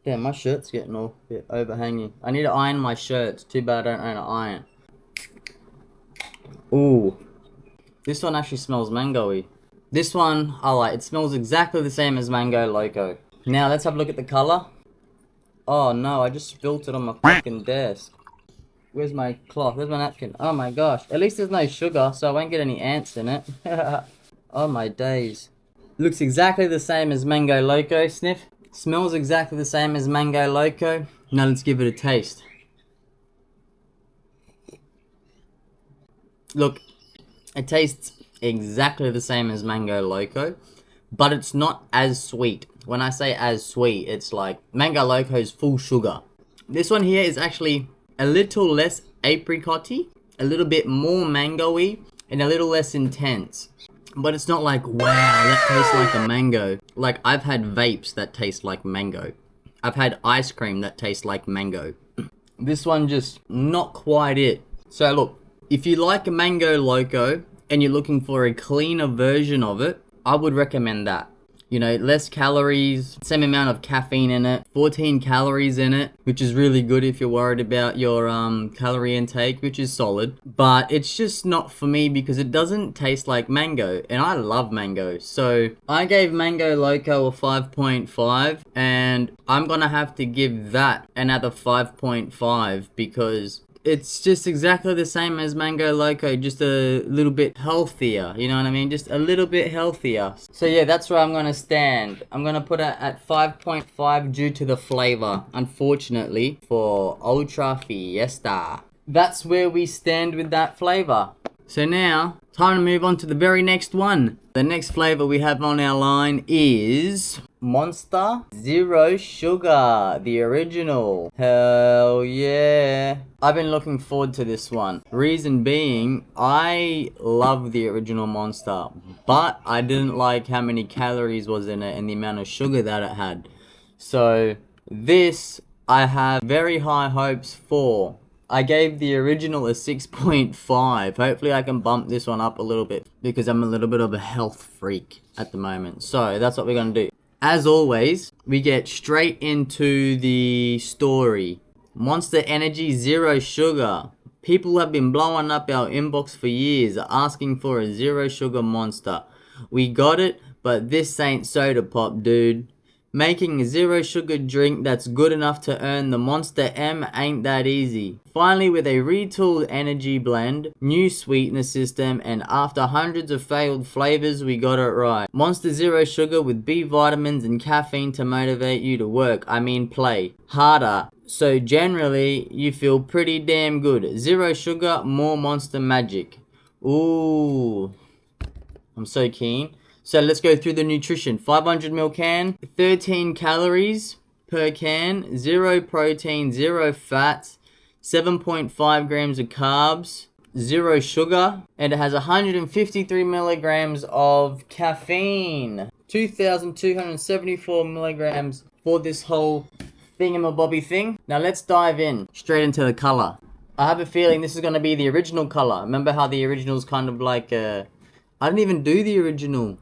Damn, my shirt's getting all a bit overhanging. I need to iron my shirts. Too bad I don't own an iron. Ooh. This one actually smells mango-y. This one, I like. It smells exactly the same as Mango Loco. Now, let's have a look at the color. Oh, no, I just spilt it on my fucking desk. Where's my cloth? Where's my napkin? Oh, my gosh. At least there's no sugar, so I won't get any ants in it. Oh, my days. Looks exactly the same as Mango Loco. Sniff. Smells exactly the same as Mango Loco. Now, let's give it a taste. Look. It tastes exactly the same as Mango Loco, but it's not as sweet. When I say as sweet, it's like Mango Loco's full sugar. This one here is actually a little less apricot-y, a little bit more mango-y, and a little less intense. But it's not like, wow, that tastes like a mango. Like, I've had vapes that taste like mango. I've had ice cream that tastes like mango. This one just not quite it. So look, if you like a Mango Loco and you're looking for a cleaner version of it, I would recommend that. You know, less calories, same amount of caffeine in it, 14 calories in it, which is really good if you're worried about your calorie intake, which is solid. But it's just not for me because it doesn't taste like mango, and I love mango. So I gave Mango Loco a 5.5, and I'm gonna have to give that another 5.5 because it's just exactly the same as Mango Loco, just a little bit healthier, you know what I mean? Just a little bit healthier. So yeah, that's where I'm gonna stand. I'm gonna put it at 5.5 due to the flavor, unfortunately, for Ultra Fiesta. That's where we stand with that flavor. So now, time to move on to the very next one. The next flavor we have on our line is Monster Zero Sugar, the original. Hell yeah. I've been looking forward to this one. Reason being, I love the original Monster, but I didn't like how many calories was in it and the amount of sugar that it had. So this, I have very high hopes for. I gave the original a 6.5. Hopefully I can bump this one up a little bit because I'm a little bit of a health freak at the moment. So that's what we're going to do. As always, we get straight into the story. Monster Energy Zero Sugar. People have been blowing up our inbox for years asking for a zero sugar Monster. We got it, but this ain't soda pop, dude. Making a zero sugar drink that's good enough to earn the Monster M ain't that easy. Finally, with a retooled energy blend, new sweetener system, and after hundreds of failed flavors, we got it right. Monster Zero Sugar with B vitamins and caffeine to motivate you to work, play harder. So generally, you feel pretty damn good. Zero sugar, more Monster magic. Ooh, I'm so keen. So let's go through the nutrition. 500ml can, 13 calories per can, 0 protein, 0 fats, 7.5 grams of carbs, 0 sugar, and it has 153 milligrams of caffeine. 2,274 milligrams for this whole thingamabobby thing. Now let's dive in straight into the color. I have a feeling this is going to be the original color. Remember how the original is kind of like I didn't even do the original.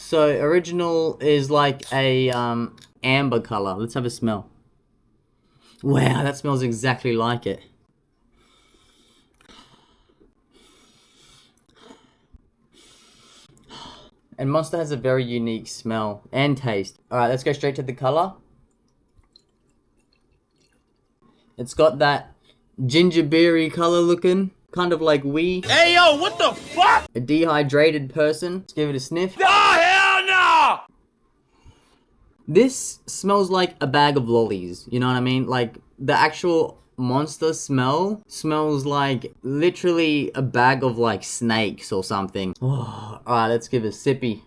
So original is like a amber color. Let's have a smell. Wow, that smells exactly like it. And Monster has a very unique smell and taste. Alright, let's go straight to the color. It's got that gingerberry color looking. Kind of like wee. Hey yo, what the fuck? A dehydrated person. Let's give it a sniff. Oh hell no! This smells like a bag of lollies. You know what I mean? Like the actual Monster smell smells like literally a bag of like snakes or something. Oh, alright, let's give it a sippy.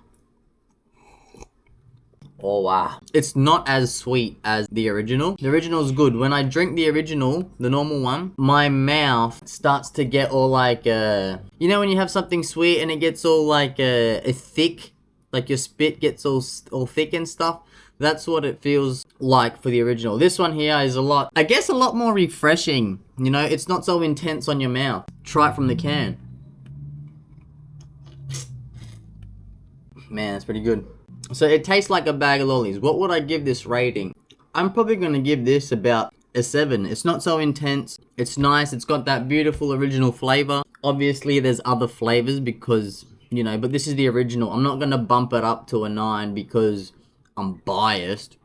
Oh wow. It's not as sweet as the original. The original is good. When I drink the original, the normal one, my mouth starts to get all like you know when you have something sweet and it gets all like thick, like your spit gets all thick and stuff. That's what it feels like for the original. This one here is a lot more refreshing. You know, it's not so intense on your mouth. Try it from the can. Man, that's pretty good. So it tastes like a bag of lollies. What would I give this rating? I'm probably going to give this about a 7. It's not so intense. It's nice. It's got that beautiful original flavor. Obviously, there's other flavors because, you know, but this is the original. I'm not going to bump it up to a 9 because I'm biased.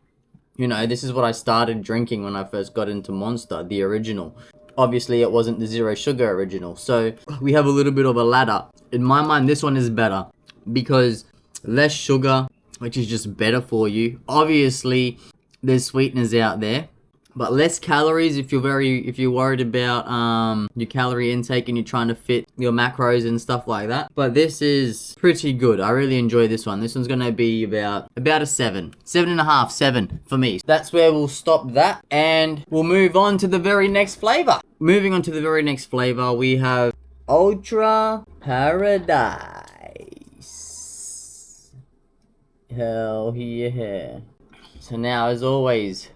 You know, this is what I started drinking when I first got into Monster, the original. Obviously, it wasn't the zero sugar original. So we have a little bit of a ladder. In my mind, this one is better because less sugar, which is just better for you. Obviously, there's sweeteners out there, but less calories if you're worried about your calorie intake and you're trying to fit your macros and stuff like that. But this is pretty good. I really enjoy this one. This one's gonna be about a 7, 7.5, 7 for me. That's where we'll stop that, and we'll move on to the very next flavor. Moving on to the very next flavor, we have Ultra Paradise. Hell yeah. So now, as always,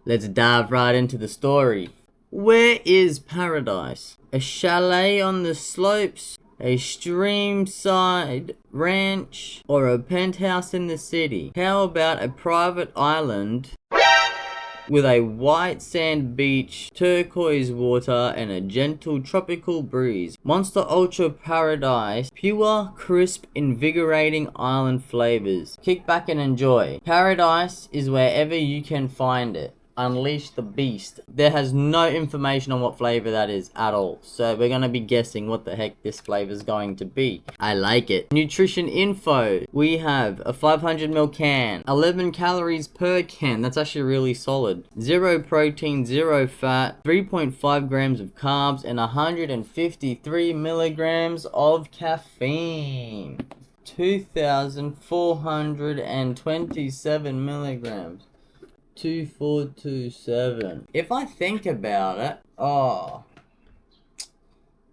let's dive right into the story. Where is paradise? A chalet on the slopes? A streamside ranch? Or a penthouse in the city? How about a private island with a white sand beach, turquoise water, and a gentle tropical breeze? Monster Ultra Paradise, pure, crisp, invigorating island flavors. Kick back and enjoy. Paradise is wherever you can find it. Unleash the beast. There has no information on what flavor that is at all, so we're gonna be guessing what the heck this flavor is going to be. I like it. Nutrition info. We have a 500ml can, 11 calories per can. That's actually really solid. 0 protein, 0 fat, 3.5 grams of carbs, and 153 milligrams of caffeine. 2,427 milligrams. 2427. If I think about it, I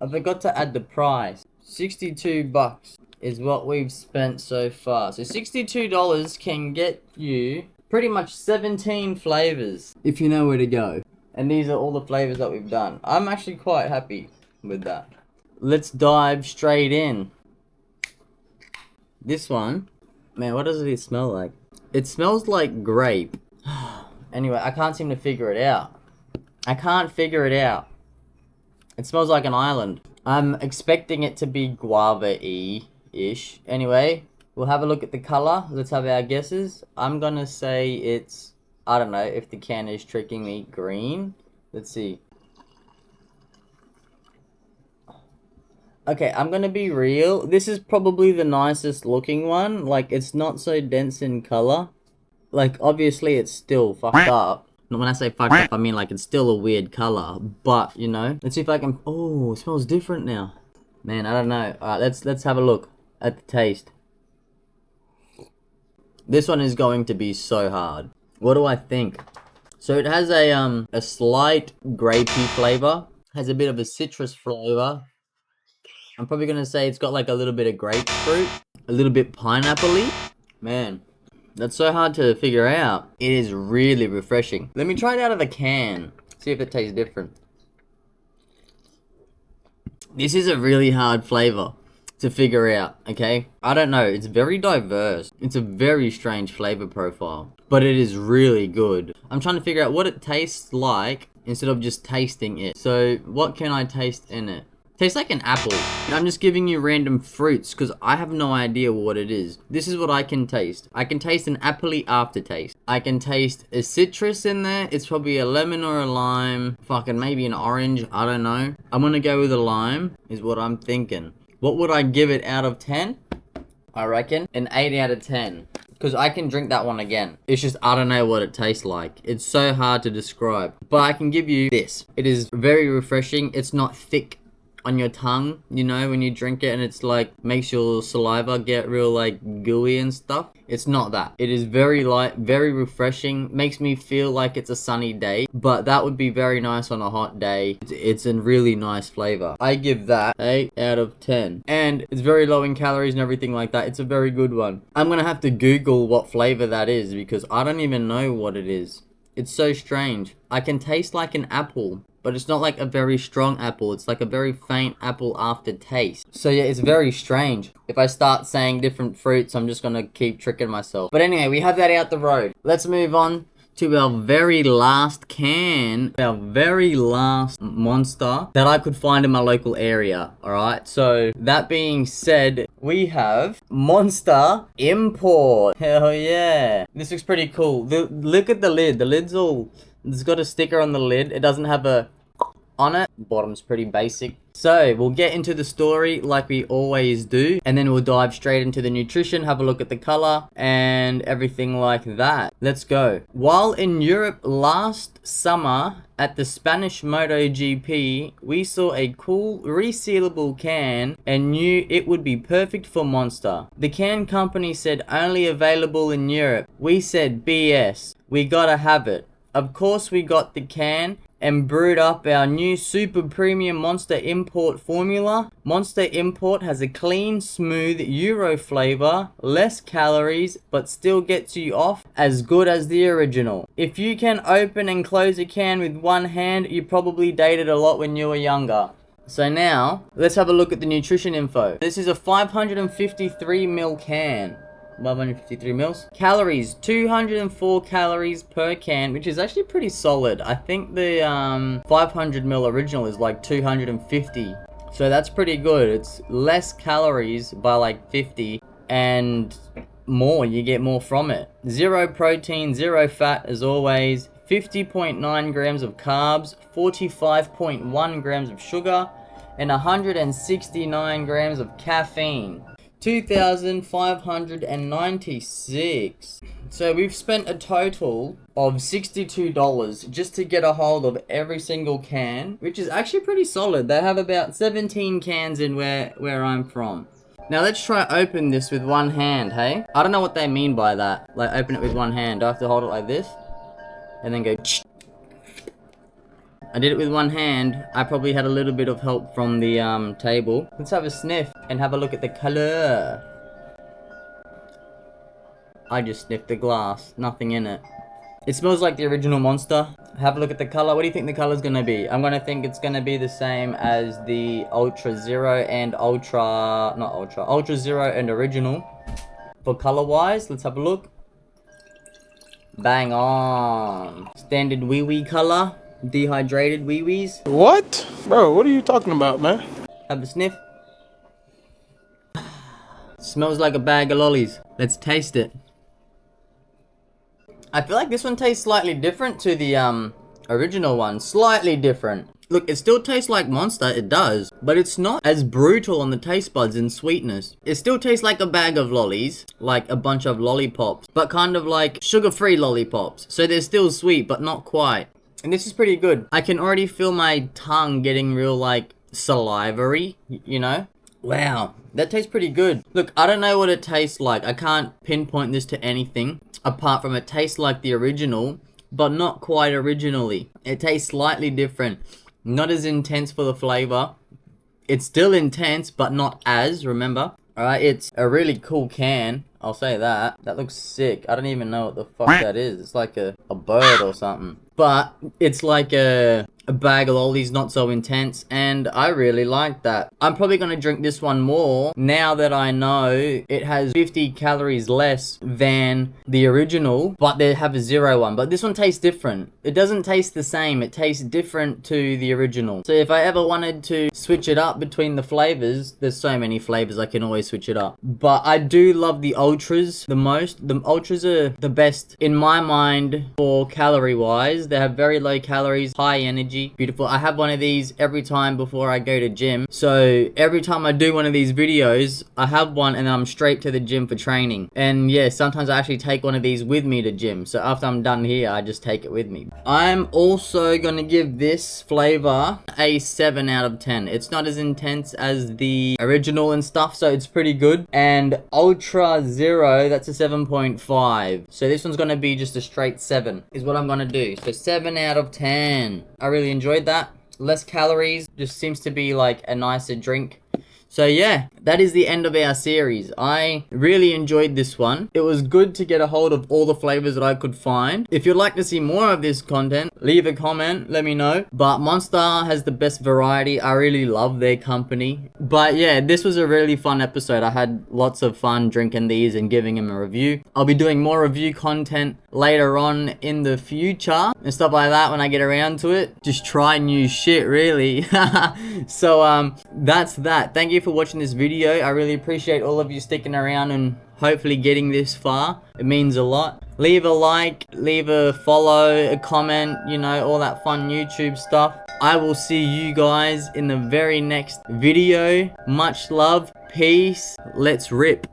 forgot to add the price. $62 is what we've spent so far. So $62 can get you pretty much 17 flavors if you know where to go. And these are all the flavors that we've done. I'm actually quite happy with that. Let's dive straight in. This one, man, what does it smell like? It smells like grape. Anyway, I can't seem to figure it out. I can't figure it out. It smells like an island. I'm expecting it to be guava-y-ish. Anyway, we'll have a look at the color. Let's have our guesses. I'm gonna say it's, I don't know if the can is tricking me, green. Let's see. Okay, I'm gonna be real. This is probably the nicest looking one. Like, it's not so dense in color. Like, obviously it's still fucked up. When I say fucked up, I mean like it's still a weird color. But, you know, let's see if I can... Oh, it smells different now. Man, I don't know. Alright, let's have a look at the taste. This one is going to be so hard. What do I think? So it has a slight grapey flavor. Has a bit of a citrus flavor. I'm probably gonna say it's got like a little bit of grapefruit. A little bit pineapple-y. Man, that's so hard to figure out. It is really refreshing. Let me try it out of the can. See if it tastes different. This is a really hard flavor to figure out, okay? I don't know, it's very diverse. It's a very strange flavor profile, but it is really good. I'm trying to figure out what it tastes like instead of just tasting it. So what can I taste in it? Tastes like an apple. I'm just giving you random fruits because I have no idea what it is. This is what I can taste. I can taste an apple-y aftertaste. I can taste a citrus in there. It's probably a lemon or a lime. Fucking maybe an orange. I don't know. I'm gonna go with a lime is what I'm thinking. What would I give it out of 10? I reckon an 8 out of 10. Because I can drink that one again. It's just, I don't know what it tastes like. It's so hard to describe. But I can give you this. It is very refreshing. It's not thick on your tongue, you know, when you drink it and it's like makes your saliva get real like gooey and stuff. It's not that. It is very light, very refreshing, makes me feel like it's a sunny day, but that would be very nice on a hot day. It's a really nice flavor. I give that 8 out of 10, and it's very low in calories and everything like that. It's a very good one. I'm gonna have to Google what flavor that is because I don't even know what it is. It's so strange. I can taste like an apple, but it's not like a very strong apple. It's like a very faint apple aftertaste. So yeah, it's very strange. If I start saying different fruits, I'm just gonna keep tricking myself. But anyway, we have that out the road. Let's move on to our very last can. Our very last Monster that I could find in my local area. Alright, so that being said, we have Monster Import. Hell yeah. This looks pretty cool. Look at the lid. The lid's all... It's got a sticker on the lid. It doesn't have a on it. Bottom's pretty basic. So we'll get into the story like we always do, and then we'll dive straight into the nutrition, have a look at the color and everything like that. Let's go. While in Europe last summer at the Spanish MotoGP, we saw a cool resealable can and knew it would be perfect for Monster. The can company said only available in Europe. We said BS. We gotta have it. Of course we got the can and brewed up our new super premium Monster Import formula. Monster Import has a clean, smooth Euro flavor, less calories, but still gets you off as good as the original. If you can open and close a can with one hand, you probably dated a lot when you were younger. So now, let's have a look at the nutrition info. This is a 553ml can. 553 mils. Calories, 204 calories per can, which is actually pretty solid. I think the 500ml original is like 250. So that's pretty good. It's less calories by like 50 and more. You get more from it. Zero protein, zero fat as always. 50.9 grams of carbs, 45.1 grams of sugar, and 169 grams of caffeine. 2,596. So we've spent a total of $62 just to get a hold of every single can, which is actually pretty solid. They have about 17 cans in where I'm from. Now let's try open this with one hand, hey? I don't know what they mean by that. Like open it with one hand. Do I have to hold it like this? And then go I did it with one hand. I probably had a little bit of help from the table. Let's have a sniff and have a look at the color. I just sniffed the glass. Nothing in it. It smells like the original Monster. Have a look at the color. What do you think the color's gonna be? I'm gonna think it's gonna be the same as the Ultra Zero and Ultra Zero and original. For color wise, let's have a look. Bang on. Standard wee wee color. Dehydrated wee wees. What? Bro, what are you talking about, man? Have a sniff. Smells like a bag of lollies. Let's taste it. I feel like this one tastes slightly different to the original one. Slightly different. Look, it still tastes like Monster, it does. But it's not as brutal on the taste buds in sweetness. It still tastes like a bag of lollies. Like a bunch of lollipops. But kind of like sugar-free lollipops. So they're still sweet, but not quite. And this is pretty good. I can already feel my tongue getting real like salivary, you know? Wow, that tastes pretty good. Look, I don't know what it tastes like. I can't pinpoint this to anything apart from it tastes like the original, but not quite originally. It tastes slightly different. Not as intense for the flavor. It's still intense, but not as, remember? Alright, it's a really cool can. I'll say that. That looks sick. I don't even know what the fuck that is. It's like a bird or something. But it's like a bag of lollies, not so intense, and I really like that. I'm probably gonna drink this one more now that I know it has 50 calories less than the original, but they have a 0 one. But this one tastes different. It doesn't taste the same. It tastes different to the original. So if I ever wanted to switch it up between the flavors, there's so many flavors, I can always switch it up. But I do love the ultras the most. The ultras are the best in my mind for calorie wise. They have very low calories, high energy. Beautiful. I have one of these every time before I go to gym. So every time I do one of these videos, I have one and then I'm straight to the gym for training. And yeah, sometimes I actually take one of these with me to gym. So after I'm done here, I just take it with me. I'm also gonna give this flavor a 7 out of 10. It's not as intense as the original and stuff, so it's pretty good. And Ultra Zero, that's a 7.5. So this one's gonna be just a straight 7 is what I'm gonna do. So 7 out of 10. I really enjoyed that. Less calories, just seems to be like a nicer drink. So yeah, that is the end of our series. I really enjoyed this one. It was good to get a hold of all the flavors that I could find. If you'd like to see more of this content, leave a comment, let me know. But Monster has the best variety. I really love their company. But yeah, this was a really fun episode. I had lots of fun drinking these and giving them a review. I'll be doing more review content later on in the future and stuff like that when I get around to it. Just try new shit, really. So that's that. Thank you for watching this video. I really appreciate all of you sticking around and hopefully getting this far. It means a lot. Leave a like, leave a follow, a comment, you know, all that fun YouTube stuff. I will see you guys in the very next video. Much love, peace, let's rip.